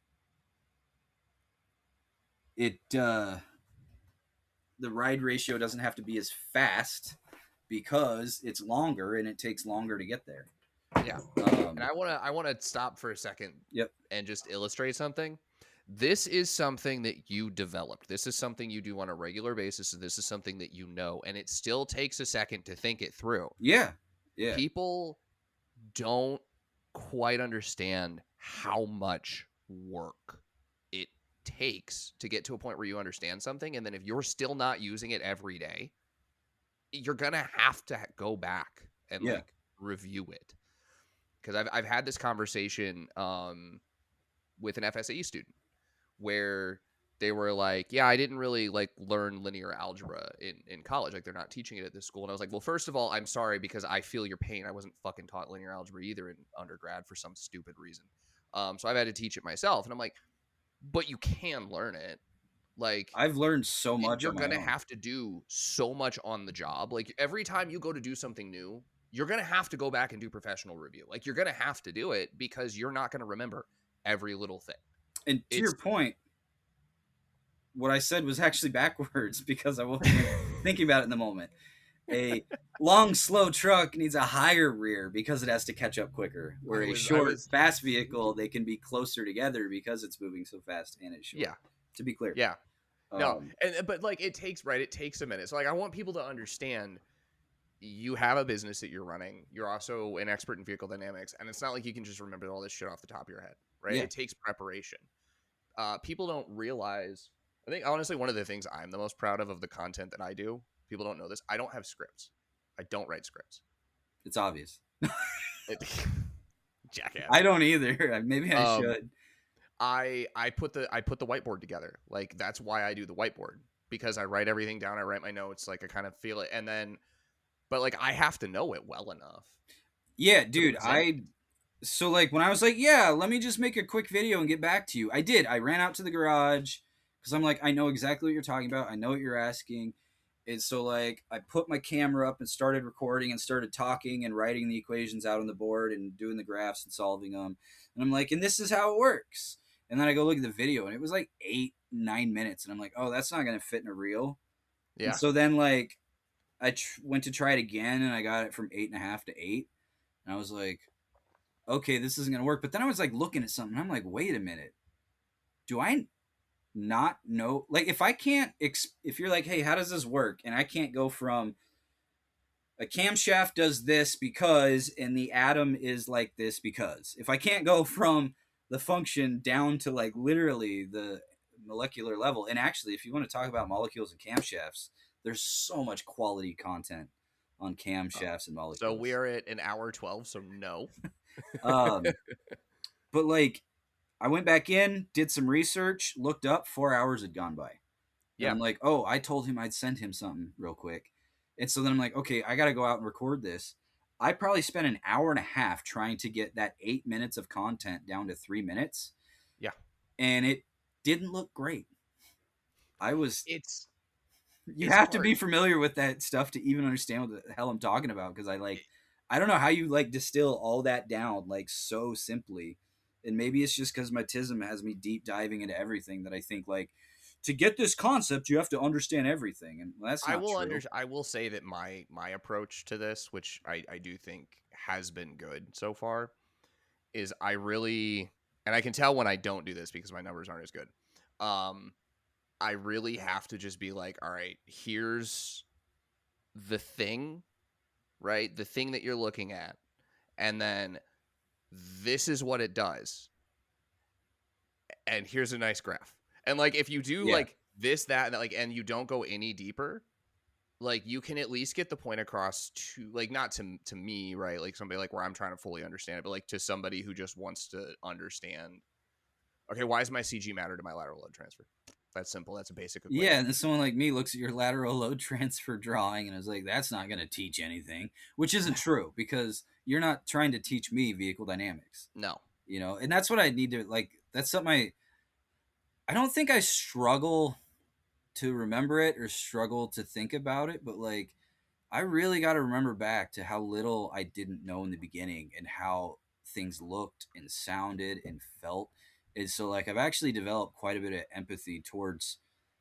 it the ride ratio doesn't have to be as fast because it's longer and it takes longer to get there. Yeah. And Um, I want to stop for a second yep. and just illustrate something. This is something that you developed. This is something you do on a regular basis. This is something that you know, and it still takes a second to think it through. Yeah. Yeah. People don't quite understand how much work it takes to get to a point where you understand something. And then if you're still not using it every day, you're going to have to go back and Yeah. like review it. Because I've had this conversation with an FSAE student where they were like, yeah, I didn't really like learn linear algebra in college. Like they're not teaching it at this school. And I was like, well, first of all, I'm sorry because I feel your pain. I wasn't fucking taught linear algebra either in undergrad for some stupid reason. So I've had to teach it myself. And I'm like, but you can learn it. Like I've learned so much you're on my gonna own. have to do so much on the job. Like every time you go to do something new, you're gonna have to go back and do professional review. Like you're gonna have to do it because you're not gonna remember every little thing. And to It's your point, what I said was actually backwards because I wasn't even thinking about it in the moment. A long, slow truck needs a higher rear because it has to catch up quicker. Where a I short, was fast vehicle, they can be closer together because it's moving so fast and it's short. yeah. To be clear, Yeah. No, um, and but like it takes right. It takes a minute. So like I want people to understand you have a business that you're running. You're also an expert in vehicle dynamics, and it's not like you can just remember all this shit off the top of your head, right? yeah, It takes preparation. People don't realize. I think honestly, one of the things I'm the most proud of the content that I do. People don't know this. I don't have scripts. I don't write scripts. it's obvious. It, jackass. I don't either. Maybe I Um, should. I put the whiteboard together. Like that's why I do the whiteboard because I write everything down. I write my notes. Like I kind of feel it, and then but like I have to know it well enough Yeah, to dude. present it. So like when I was like, yeah, let me just make a quick video and get back to you. I did. I ran out to the garage because I'm like, I know exactly what you're talking about. I know what you're asking. And so like I put my camera up and started recording and started talking and writing the equations out on the board and doing the graphs and solving them. And I'm like, and this is how it works. And then I go look at the video and it was like 8, 9 minutes. And I'm like, oh, that's not going to fit in a reel. And Yeah, so then like went to try it again and I got it from 8.5 to 8. And I was like, okay, this isn't gonna work. But then I was like looking at something. I'm like, wait a minute, do I not know? Like, if I can't, if you're like, hey, how does this work? And I can't go from a camshaft does this because, and the atom is like this because. If I can't go from the function down to like literally the molecular level, and actually, if you want to talk about molecules and camshafts, there's so much quality content on camshafts and so we molecules. are at an hour 12. So no. Um, but like I went back in, did some research, looked up, 4 hours had gone by. And Yeah, I'm like, oh, I told him I'd send him something real quick. And so then I'm like, okay, I got to go out and record this. I probably spent an hour and a half trying to get that 8 minutes of content down to 3 minutes. yeah. And it didn't look great. I was, It's you it's have to be hard. familiar with that stuff to even understand what the hell I'm talking about. Cause I don't know how you like distill all that down like so simply. And maybe it's just because my TISM has me deep diving into everything that I think like to get this concept, you have to understand everything. And well, that's not true. I will say that my approach to this, which I do think has been good so far, is I really and I can tell when I don't do this because my numbers aren't as good. Um, I really have to just be like, all right, here's the thing, right? The thing that you're looking at, and then this is what it does, and here's a nice graph. And like if you do Yeah. like this, that, and like, and you don't go any deeper, like you can at least get the point across to like not to me, right? Like somebody like where I'm trying to fully understand it, but like to somebody who just wants to understand. Okay, why does my CG matter to my lateral load transfer? That's simple. That's a basic Yeah. equation. And then someone like me looks at your lateral load transfer drawing and is like, that's not going to teach anything, which isn't true because you're not trying to teach me vehicle dynamics, No, and that's what I need to like. That's something I don't think I struggle to remember it or struggle to think about it, but like I really got to remember back to how little I didn't know in the beginning and how things looked and sounded and felt. And so like I've actually developed quite a bit of empathy towards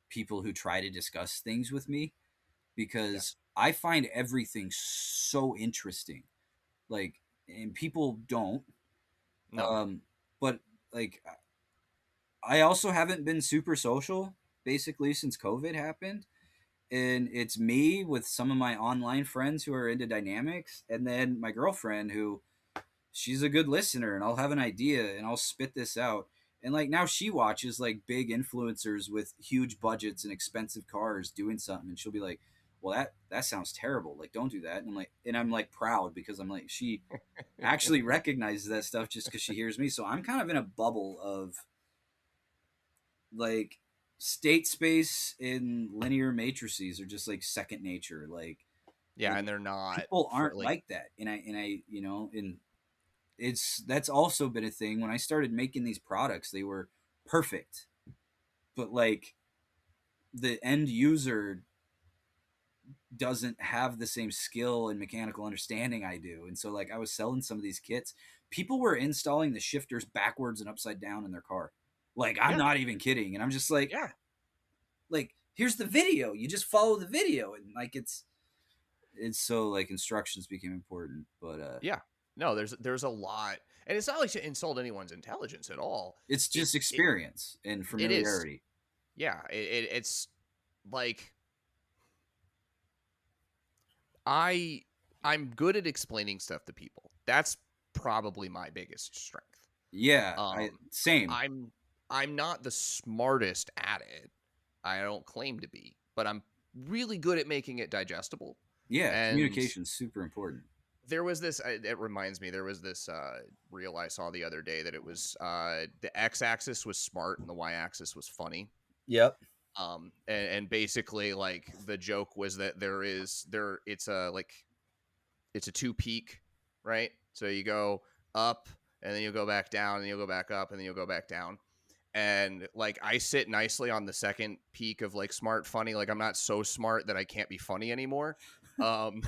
people who try to discuss things with me yeah, because I find everything so interesting. Like and people don't no, but like I also haven't been super social basically since COVID happened. and it's me with some of my online friends who are into dynamics, and then my girlfriend who she's a good listener, and I'll have an idea and I'll spit this out. And like now she watches like big influencers with huge budgets and expensive cars doing something, and she'll be like, "Well, that sounds terrible. Like, don't do that." And I'm like proud because I'm like she actually recognizes that stuff just because she hears me. So I'm kind of in a bubble of like state space in linear matrices are just like second nature. Like, Yeah, and and they're not people for aren't like like that. And I, and that's also been a thing when I started making these products. They were perfect, but like the end user doesn't have the same skill and mechanical understanding I do. And so like I was selling some of these kits, people were installing the shifters backwards and upside down in their car. Like I'm yeah, not even kidding. And I'm just yeah, like here's the video. You just follow the video and like it's so like instructions became important. But yeah. No, there's a lot, and it's not like to insult anyone's intelligence at all. it's It just it experience and it is. familiarity. Yeah, it's like I I'm good at explaining stuff to people. That's probably my biggest strength. Yeah, I Um, same. I'm I'm not the smartest at it. I don't claim to be, but I'm really good at making it digestible. Yeah, And communication's super important. there was this. It reminds me. There was this reel I saw the other day that it was the x-axis was smart and the y-axis was funny. Yep. And basically like the joke was that it's a like it's a two peak, right? So you go up and then you'll go back down and you'll go back up and then you'll go back down. And like I sit nicely on the second peak of like smart funny. Like I'm not so smart that I can't be funny anymore. Um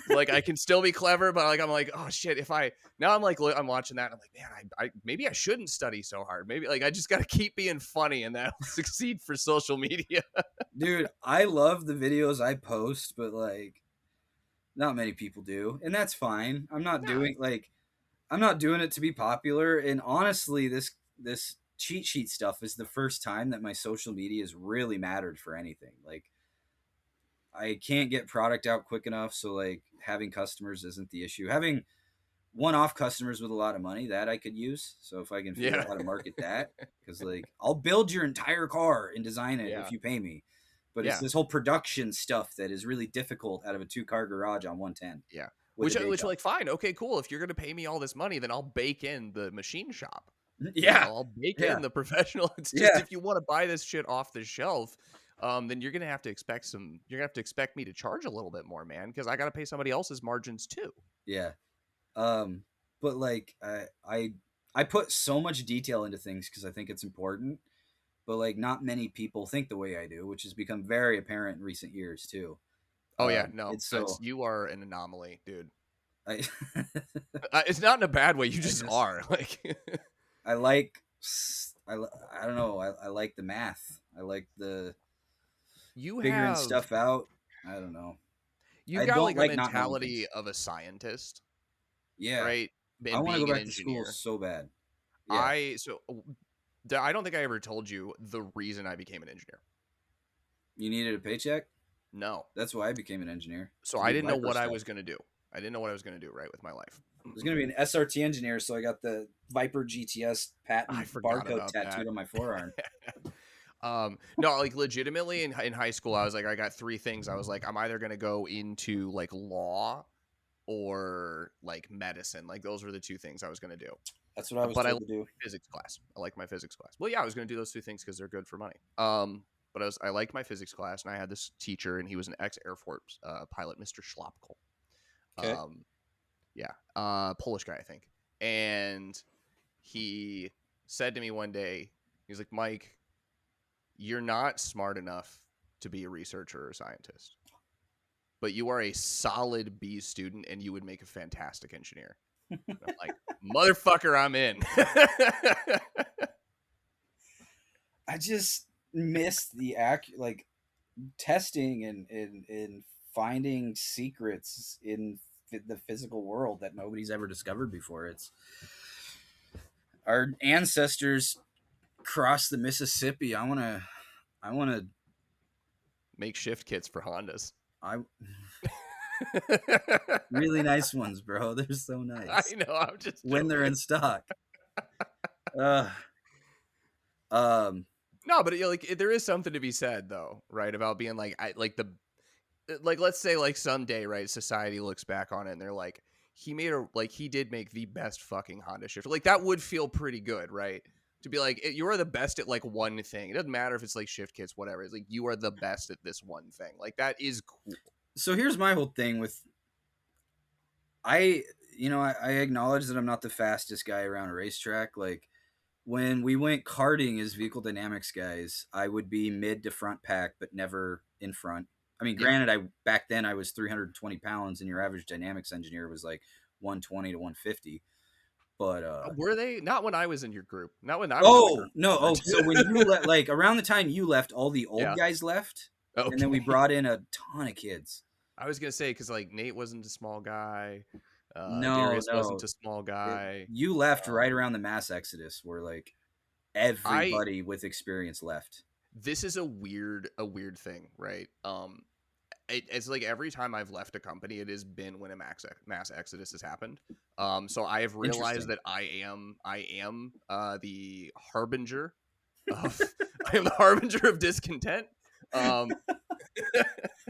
like I can still be clever, but like I'm like, oh shit, if I now I'm like I'm watching that and I'm like, man, I maybe I shouldn't study so hard. Maybe like I just gotta keep being funny and that'll succeed for social media. Dude, I love the videos I post, but like not many people do, and that's fine. Nah. I'm not doing it to be popular, and honestly, this cheat sheet stuff is the first time that my social media has really mattered for anything. Like I can't get product out quick enough, so like having customers isn't the issue. Having one-off customers with a lot of money that I could use. So if I can figure Yeah. out how to market that, because like I'll build your entire car and design it if Yeah. you pay me. But it's Yeah. this whole production stuff that is really difficult out of a two-car garage on 110 Yeah. with a day Which job. like fine, okay, cool. If you're gonna pay me all this money, then I'll bake in the machine shop. Yeah, I'll bake yeah, in the professional. It's just yeah, if you want to buy this shit off the shelf, then you're gonna have to expect some. You're gonna have to expect me to charge a little bit more, man, because I gotta pay somebody else's margins too. yeah. Um, but like I put so much detail into things because I think it's important. But like not many people think the way I do, which has become very apparent in recent years too. Oh yeah, no, It's that's so you are an anomaly, dude. I It's not in a bad way. You I just just are like I like I don't know I like the math. I like the you figuring have stuff out. I don't know. you've I got don't like a like not knowing things. mentality of a scientist, Yeah, right? I And want to being go an back to school engineer. so bad. Yeah, I so I don't think I ever told you the reason I became an engineer. you needed a paycheck. No. That's why I became an engineer So to I do didn't know Viper what I stuff. was going to do. I didn't know what I was going to do right with my life. I was gonna be an SRT engineer, so I got the Viper GTS I patent forgot barcode about that. tattooed on my forearm. No, like legitimately in high school, I was like, I got three things. I was like, I'm either going to go into like law or like medicine. Like those were the two things I was going to do. That's what I was But I told like to do. my physics class. I like my physics class. Well, yeah, I was going to do those two things because they're good for money. But I liked my physics class, and I had this teacher, and he was an ex Air Force pilot, Mr. Schlopkel. Okay. Um, yeah, Polish guy, I think. And he said to me one day, he's like, Mike, you're not smart enough to be a researcher or a scientist, but you are a solid B student, and you would make a fantastic engineer. And I'm like, motherfucker, I'm in. I just missed the like testing and finding secrets in the physical world that nobody's ever discovered before. It's our ancestors crossed the Mississippi. I want to make shift kits for Hondas. I really nice ones, bro. They're so I nice know, I'm just when they're joking. in stock. Uh, um, No, but there is something to be said though, right? About being like, like let's say like someday, right? Society looks back on it and they're like, he did make the best fucking Honda shifter. Like that would feel pretty good, right? To be like, you are the best at like one thing. It doesn't matter if it's like shift kits, whatever. It's like you are the best at this one thing. Like that is cool. so here's my whole thing with I. I acknowledge that I'm not the fastest guy around a racetrack. Like when we went karting as vehicle dynamics guys, I would be mid to front pack, but never in front. I mean, Yeah. granted, I back then I was 320 pounds, and your average dynamics engineer was like 120 to 150. But Were they not when I was in your group? Not when I was in the oh group. no, oh so when you like around the time you left, all the old Yeah. guys left, and then we Okay. brought in a ton of kids. I was gonna say because like Nate wasn't a small guy, No, Darius wasn't no, a small guy. you left right Um, around the mass exodus, where like I everybody with experience left. This is a weird thing, right? It's like every time I've left a company, it has been when a mass exodus has happened. So I have realized Interesting. that I am the harbinger of I am the harbinger of discontent. Um,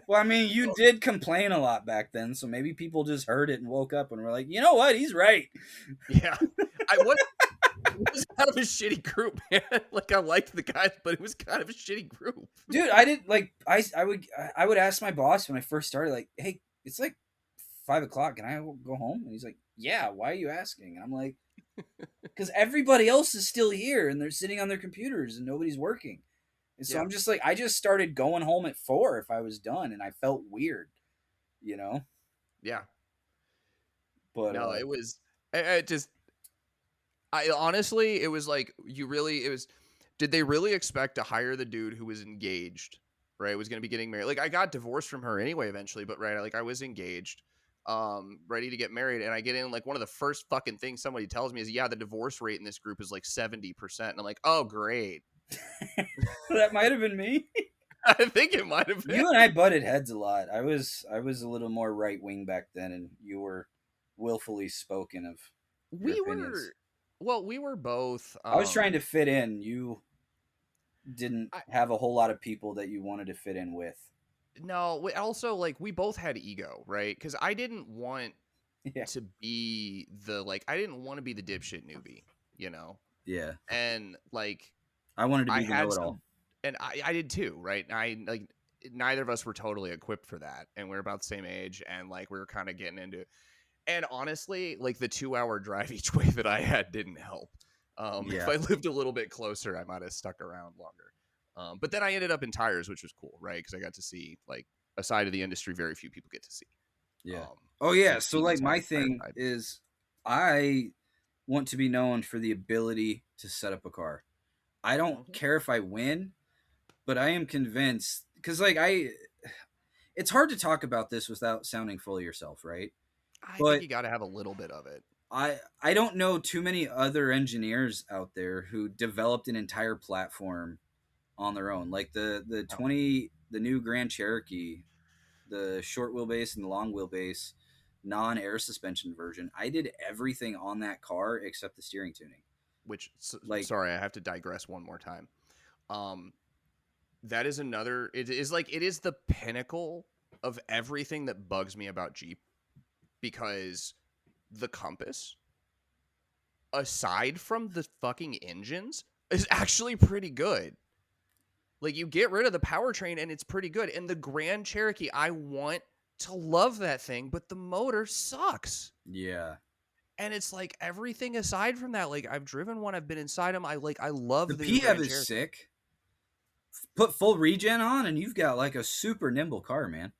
Well, I mean, you did complain a lot back then, so maybe people just heard it and woke up and were like, you know what, he's right. yeah, I was it was kind of a shitty group, man. Like I liked the guys, but it was kind of a shitty group. Dude, I did like I would ask my boss when I first started, like, hey, it's like 5 o'clock, can I go home? And he's like, yeah, why are you asking? And I'm like, because everybody else is still here and they're sitting on their computers and nobody's working. And so Yeah, I'm just like, I just started going home at 4 if I was done, and I felt weird, you know. yeah. But No, it was. It just I honestly, it was like it was. Did they really expect to hire the dude who was engaged? Right, was going to be getting married. Like I got divorced from her anyway eventually, but right, like I was engaged, ready to get married, and I get in like one of the first fucking things somebody tells me is, yeah, the divorce rate in this group is like 70%, and I'm like, oh great. that might have been me. I think it might have been. You and I butted heads a lot. I was a little more right wing back then, and you were willfully spoken of your We opinions. were, well, we were both. I was trying to fit in. You didn't I, have a whole lot of people that you wanted to fit in with. no, also like we both had ego, right? Because I didn't want Yeah, to be I didn't want to be the dipshit newbie, you know? yeah. And like I wanted to I be the had know-it-all. some and I did too, right? I like neither of us were totally equipped for that. And we are about the same age and like we were kind of getting into it. And honestly, like the 2 hour drive each way that I had didn't help. If Yeah, I lived a little bit closer, I might have stuck around longer. But then I ended up in tires, which was cool, right? Because I got to see like a side of the industry very few people get to see. yeah. Um, Oh yeah. and So see the like my entire tire thing side. is, I want to be known for the ability to set up a car. I don't Mhm. care if I win, but I am convinced because it's hard to talk about this without sounding full of yourself, right? I think But you got to have a little bit of it. I don't know too many other engineers out there who developed an entire platform on their own. Like No. the new Grand Cherokee, the short wheelbase and the long wheelbase non air suspension version. I did everything on that car except the steering tuning. Like Sorry, I have to digress one more time. Um, that is another. It is like it is the pinnacle of everything that bugs me about Jeep because the Compass, aside from the fucking engines, is actually pretty good. Like you get rid of the powertrain and it's pretty good. And the Grand Cherokee, I want to love that thing, but the motor sucks. yeah, And it's like everything aside from that, like I've driven one, I've been inside them. I love the the new PHEV Grand is Cherokee. sick. Put full regen on, and you've got like a super nimble car, man.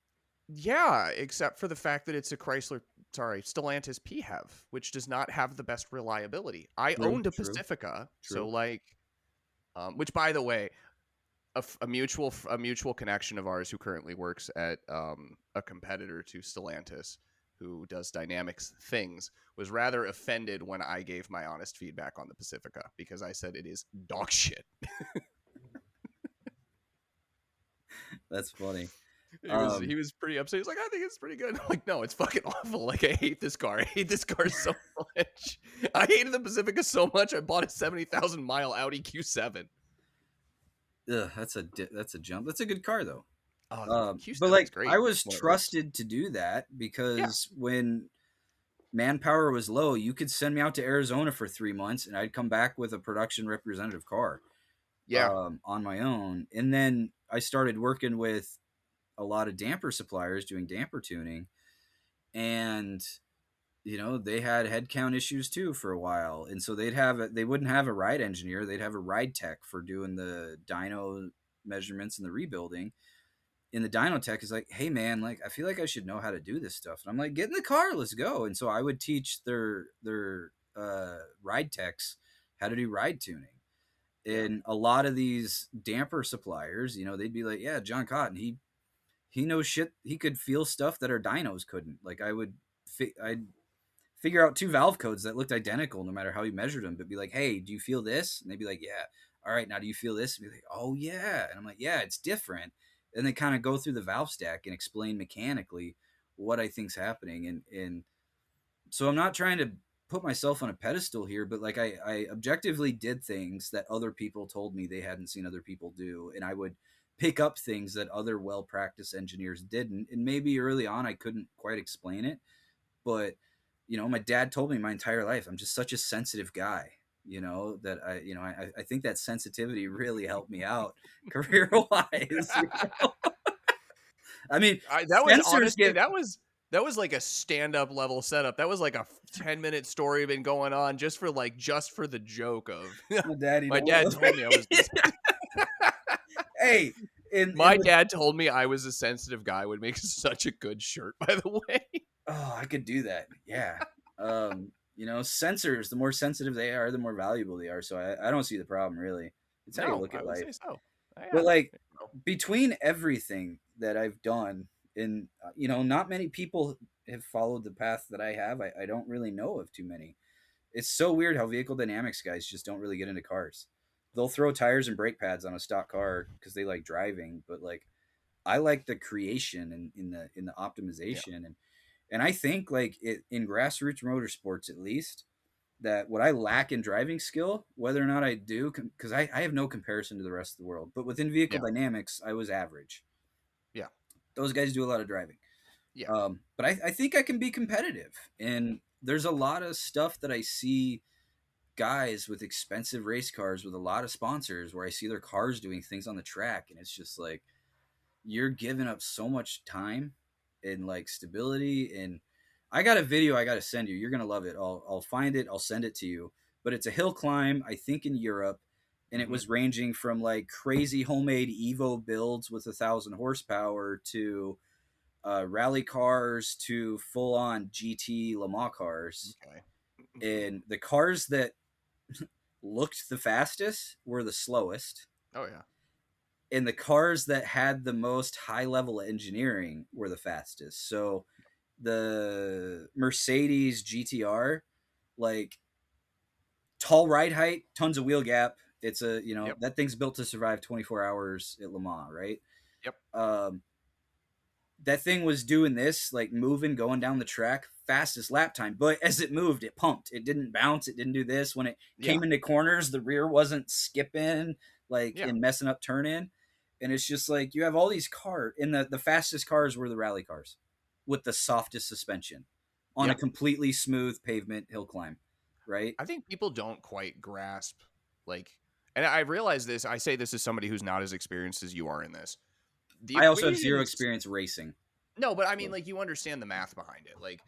Yeah, except for the fact that it's a Stellantis PHEV, which does not have the best reliability. I True, owned a true, Pacifica, so true. like, which by the way, a mutual connection of ours who currently works at a competitor to Stellantis, who does dynamics things, was rather offended when I gave my honest feedback on the Pacifica because I said it is dog shit. That's funny. He was pretty upset. He's like, I think it's pretty good. I'm like, no, it's fucking awful. Like, I hate this car. I hate this car so much. I hated the Pacifica so much. I bought a 70,000 mile Audi Q7. Ugh, that's a jump. That's a good car though. Oh, the But Q7's like I great was when it works. trusted to do that Yeah, because when manpower was low, you could send me out to Arizona for 3 months, and I'd come back with a production representative car yeah, on my own. And then I started working with a lot of damper suppliers doing damper tuning, and they had headcount issues too for a while, and so they wouldn't have a ride engineer, they'd have a ride tech for doing the dyno measurements and the rebuilding. And the dyno tech is like, hey man, like I feel like I should know how to do this stuff, and I'm like, get in the car, let's go. And so I would teach their ride techs how to do ride tuning. yeah, And a lot of these damper suppliers, they'd be like, yeah, John Cotton, he knows shit, he could feel stuff that our dynos couldn't. Like I'd figure out two valve codes that looked identical no matter how you measured them, but be like, hey, do you feel this? And they'd be like, yeah. All right, now do you feel this? And be like, oh yeah. And I'm like, yeah, it's different. And they kind of go through the valve stack and explain mechanically what I think's happening. And so I'm not trying to put myself on a pedestal here, but like I objectively did things that other people told me they hadn't seen other people do. And I would pick up things that other well practiced engineers didn't. And maybe early on I couldn't quite explain it, but my dad told me my entire life I'm just such a sensitive guy. That I think that sensitivity really helped me out career wise. I mean, that was sensors honestly get that was like a stand-up level setup. That was like a 10-minute story been going on just for the joke of my daddy my know dad what. told me I was this. Hey, in My the dad told me I was a sensitive guy would make such a good shirt, by the way. oh, I could do that. Yeah. Sensors, the more sensitive they are, the more valuable they are. So I don't see the problem really. It's how you No, look I at would say life. so. But Yeah. like You know, between everything that I've done, and not many people have followed the path that I have. I don't really know of too many. It's so weird how vehicle dynamics guys just don't really get into cars. They'll throw tires and brake pads on a stock car because they like driving, but like I like the creation and in the yeah. optimization. And I think like in grassroots motorsports at least, that what I lack in driving skill, whether or not I do, because I have no comparison to the rest of the world, but within vehicle Yeah. dynamics, I was average. Yeah. Those guys do a lot of driving. Yeah. But I think I can be competitive. And there's a lot of stuff that I see guys with expensive race cars with a lot of sponsors where I see their cars doing things on the track. And it's just like, you're giving up so much time and like stability. And I got a video I got to send you. You're gonna love it. I'll find it. I'll send it to you. But it's a hill climb, I think, in Europe, and it Mhm. was ranging from like crazy homemade Evo builds with 1,000 horsepower to rally cars to full on GT Le Mans cars. Okay. And the cars that looked the fastest were the slowest, Oh yeah. and the cars that had the most high level engineering were the fastest. So the Mercedes GTR, like tall ride height, tons of wheel gap. It's Yep. that thing's built to survive 24 hours at Le Mans, right? Yep. Um, that thing was doing this, like moving, going down the track, fastest lap time. But as it moved, it pumped. It didn't bounce. It didn't do this. When it Yeah. came into corners, the rear wasn't skipping, like Yeah. and messing up turn in. And it's just like you have all these cars, and the fastest cars were the rally cars with the softest suspension on a Yep. completely smooth pavement hill climb, right? I think people don't quite grasp like, and I realize this. I say this as somebody who's not as experienced as you are in this. The I also have equation zero is experience racing. no, but I mean, So, like, you understand the math behind it. Like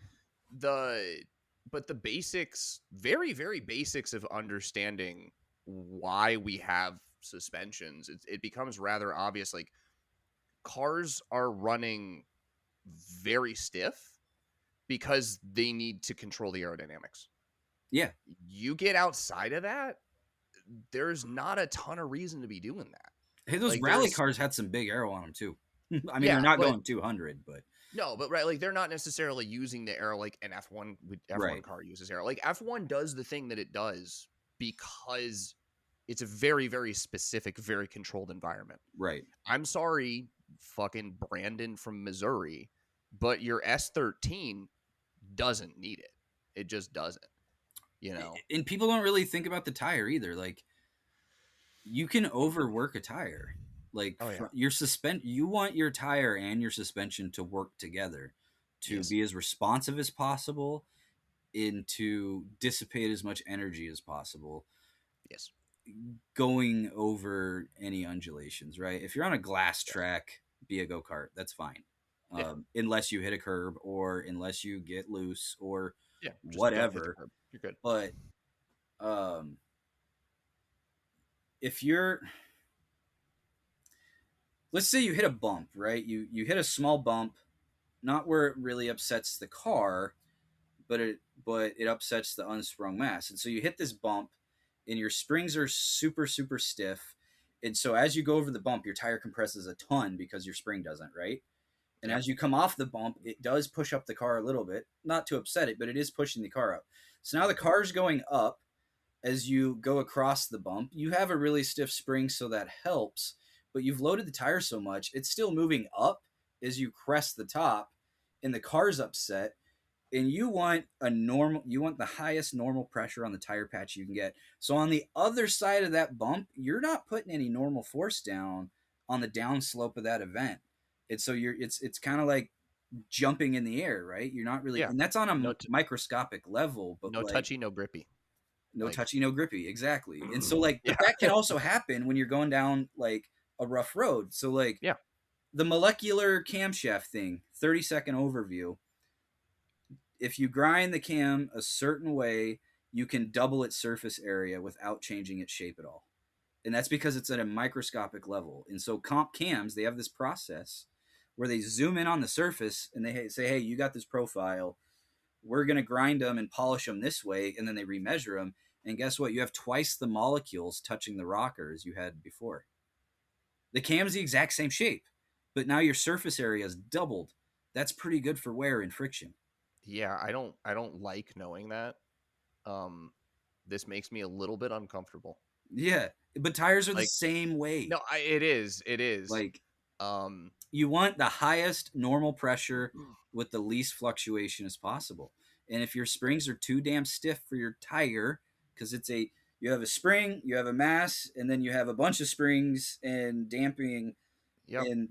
the, but the basics, very, very basics of understanding why we have suspensions, it becomes rather obvious. Like, cars are running very stiff because they need to control the aerodynamics. yeah. You get outside of that, there's not a ton of reason to be doing that. Hey, those Like, rally there's, cars had some big arrow on them too. I mean, they're yeah, not but going 200, but no, but right, like they're not necessarily using the arrow like an F1 right, car uses arrow. Like F1 does the thing that it does because it's a very, very specific, very controlled environment. right. I'm sorry, fucking Brandon from Missouri, but your S13 doesn't need it. It just doesn't, you know? And people don't really think about the tire either. Like you can overwork a tire. Like Oh, yeah. you want your tire and your suspension to work together to Yes. be as responsive as possible and to dissipate as much energy as possible Yes. going over any undulations, right? If you're on a glass Yes. track, be a go-kart, that's fine. Yeah. Unless you hit a curb or unless you get loose or Yeah. Just don't hit the whatever. curb. You're good. But um, if you're, let's say you hit a bump, right? You hit a small bump, not where it really upsets the car, but it upsets the unsprung mass. And so you hit this bump, and your springs are super stiff. And so as you go over the bump, your tire compresses a ton because your spring doesn't, right? And Yeah. as you come off the bump, it does push up the car a little bit, not to upset it, but it is pushing the car up. So now the car's going up as you go across the bump. You have a really stiff spring, so that helps, but you've loaded the tire so much, it's still moving up as you crest the top, and the car's upset. And you want the highest normal pressure on the tire patch you can get. So on the other side of that bump, you're not putting any normal force down on the downslope of that event. And so it's kind of like jumping in the air, right? You're not really, Yeah. and that's on a No, microscopic level, but no like touchy, no grippy. no Like, touchy, no grippy, exactly. And so like, yeah. but that can also happen when you're going down like a rough road. So like Yeah. the molecular camshaft thing, 30-second overview. If you grind the cam a certain way, you can double its surface area without changing its shape at all. And that's because it's at a microscopic level. And so comp cams, they have this process where they zoom in on the surface and they say, hey, you got this profile. We're going to grind them and polish them this way. And then they remeasure them. And guess what? You have twice the molecules touching the rocker as you had before. The cam's the exact same shape, but now your surface area is doubled. That's pretty good for wear and friction. Yeah. I don't like knowing that. Um, this makes me a little bit uncomfortable. Yeah, but tires are the Like, same way. no, it is. It is. Like Um, you want the highest normal pressure with the least fluctuation as possible. And if your springs are too damn stiff for your tire, because you have a spring, you have a mass, and then you have a bunch of springs and damping, yep. and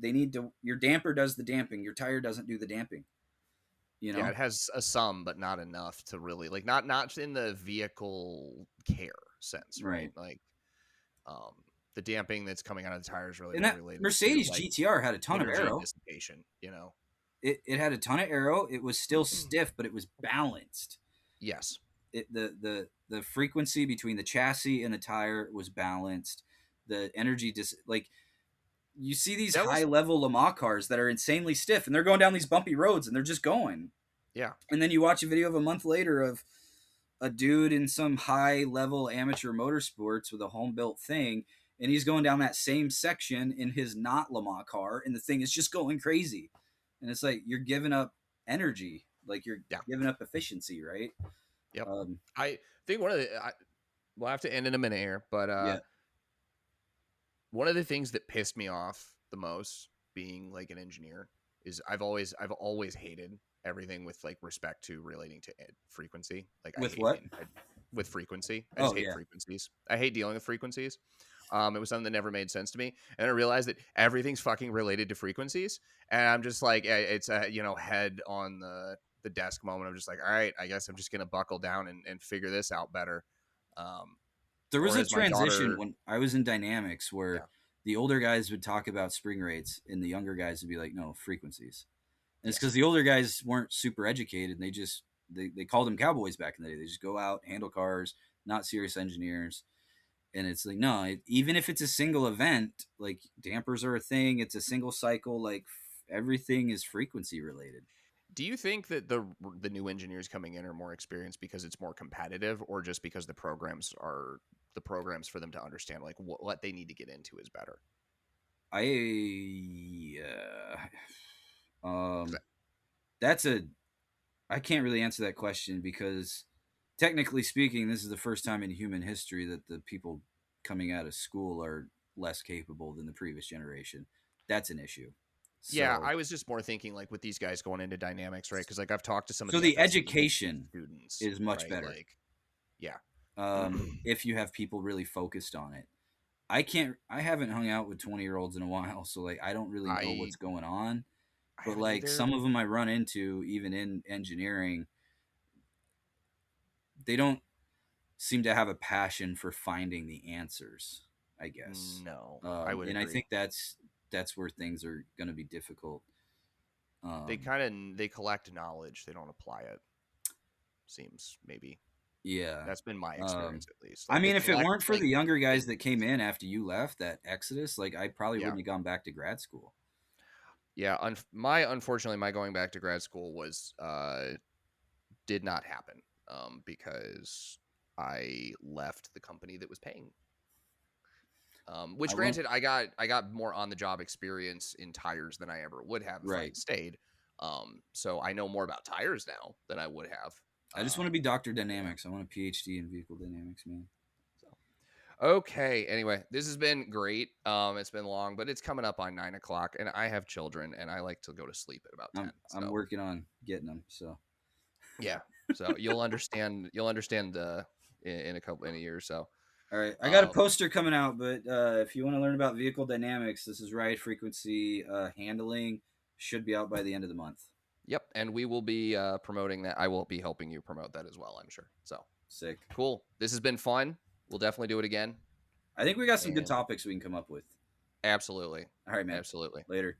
your damper does the damping, your tire doesn't do the damping. You Yeah, know, it has a some, but not enough to really like not in the vehicle care sense, right? right? Like, um, the damping that's coming out of the tire is really And more that related to Mercedes like GTR had a ton of energy aero. dissipation. You know. It had a ton of aero. It was still stiff, but it was balanced. Yes. The frequency between the chassis and the tire was balanced. The energy like you see these That high was level Le Mans cars that are insanely stiff and they're going down these bumpy roads and they're just going. yeah. And then you watch a video of a month later of a dude in some high level amateur motorsports with a home built thing and he's going down that same section in his not Le Mans car and the thing is just going crazy. And it's like you're giving up energy, like you're Yeah. giving up efficiency, right? Yep. Um, I think we'll have to end in a minute here, but yeah. one of the things that pissed me off the most being like an engineer is I've always hated everything with like respect to relating to frequency. Like I With hate what? with frequency. I just Oh hate yeah. frequencies. I hate dealing with frequencies. It was something that never made sense to me, and I realized that everything's fucking related to frequencies. And I'm just like, it's a head on the desk moment. I'm just like, all right, I guess I'm just gonna buckle down and figure this out better. Um, There was or a as my transition daughter, when I was in dynamics where yeah, the older guys would talk about spring rates and the younger guys would be like, no, frequencies. And it's yes, because the older guys weren't super educated and they called them cowboys back in the day. They just go out, handle cars, not serious engineers. And it's like, no, even if it's a single event, like dampers are a thing, it's a single cycle, like everything is frequency related. do you think that the new engineers coming in are more experienced because it's more competitive, or just because the programs for them to understand like what they need to get into is better? I, 'Cause um, that's I can't really answer that question because technically speaking, this is the first time in human history that the people coming out of school are less capable than the previous generation. That's an issue. Yeah, So I was just more thinking like with these guys going into dynamics, right? Because like I've talked to some of so the the FSP education students, is much right? better Like, yeah, if you have people really focused on it. I haven't hung out with 20-year-olds in a while, so like I don't really know I what's going on. I But haven't like either. some of them I run into, even in engineering, they don't seem to have a passion for finding the answers, I guess. No, I would And I agree. think that's where things are going to be difficult. They Um, kind of they collect knowledge, they don't apply it. Seems maybe yeah. that's been my Um, experience at least. I Like they mean, if it collect weren't for like the younger guys that came business. in after you left, that exodus, like I probably Yeah, wouldn't have gone back to grad school. yeah. My unfortunately, my going back to grad school was did not happen because I left the company that was paying. I Which, won't. granted, I got more on the job experience in tires than I ever would have if I Right. had stayed. So I know more about tires now than I would have. I just want to be Doctor Yeah. Dynamics. I want a PhD in vehicle dynamics, man. So okay. Anyway, this has been great. It's been long, but it's coming up on 9 o'clock, and I have children, and I like to go to sleep at about 10. I'm So working on getting them. So yeah. So you'll understand. You'll understand in a couple in a year or so. all right, I got a Um, poster coming out, but if you want to learn about vehicle dynamics, this is ride frequency handling. Should be out by the end of the month. yep, and we will be promoting that. I will be helping you promote that as well, I'm sure. So Sick. cool. This has been fun. We'll definitely do it again. I think we got some good And topics we can come up with. absolutely, All right, man. absolutely. Later.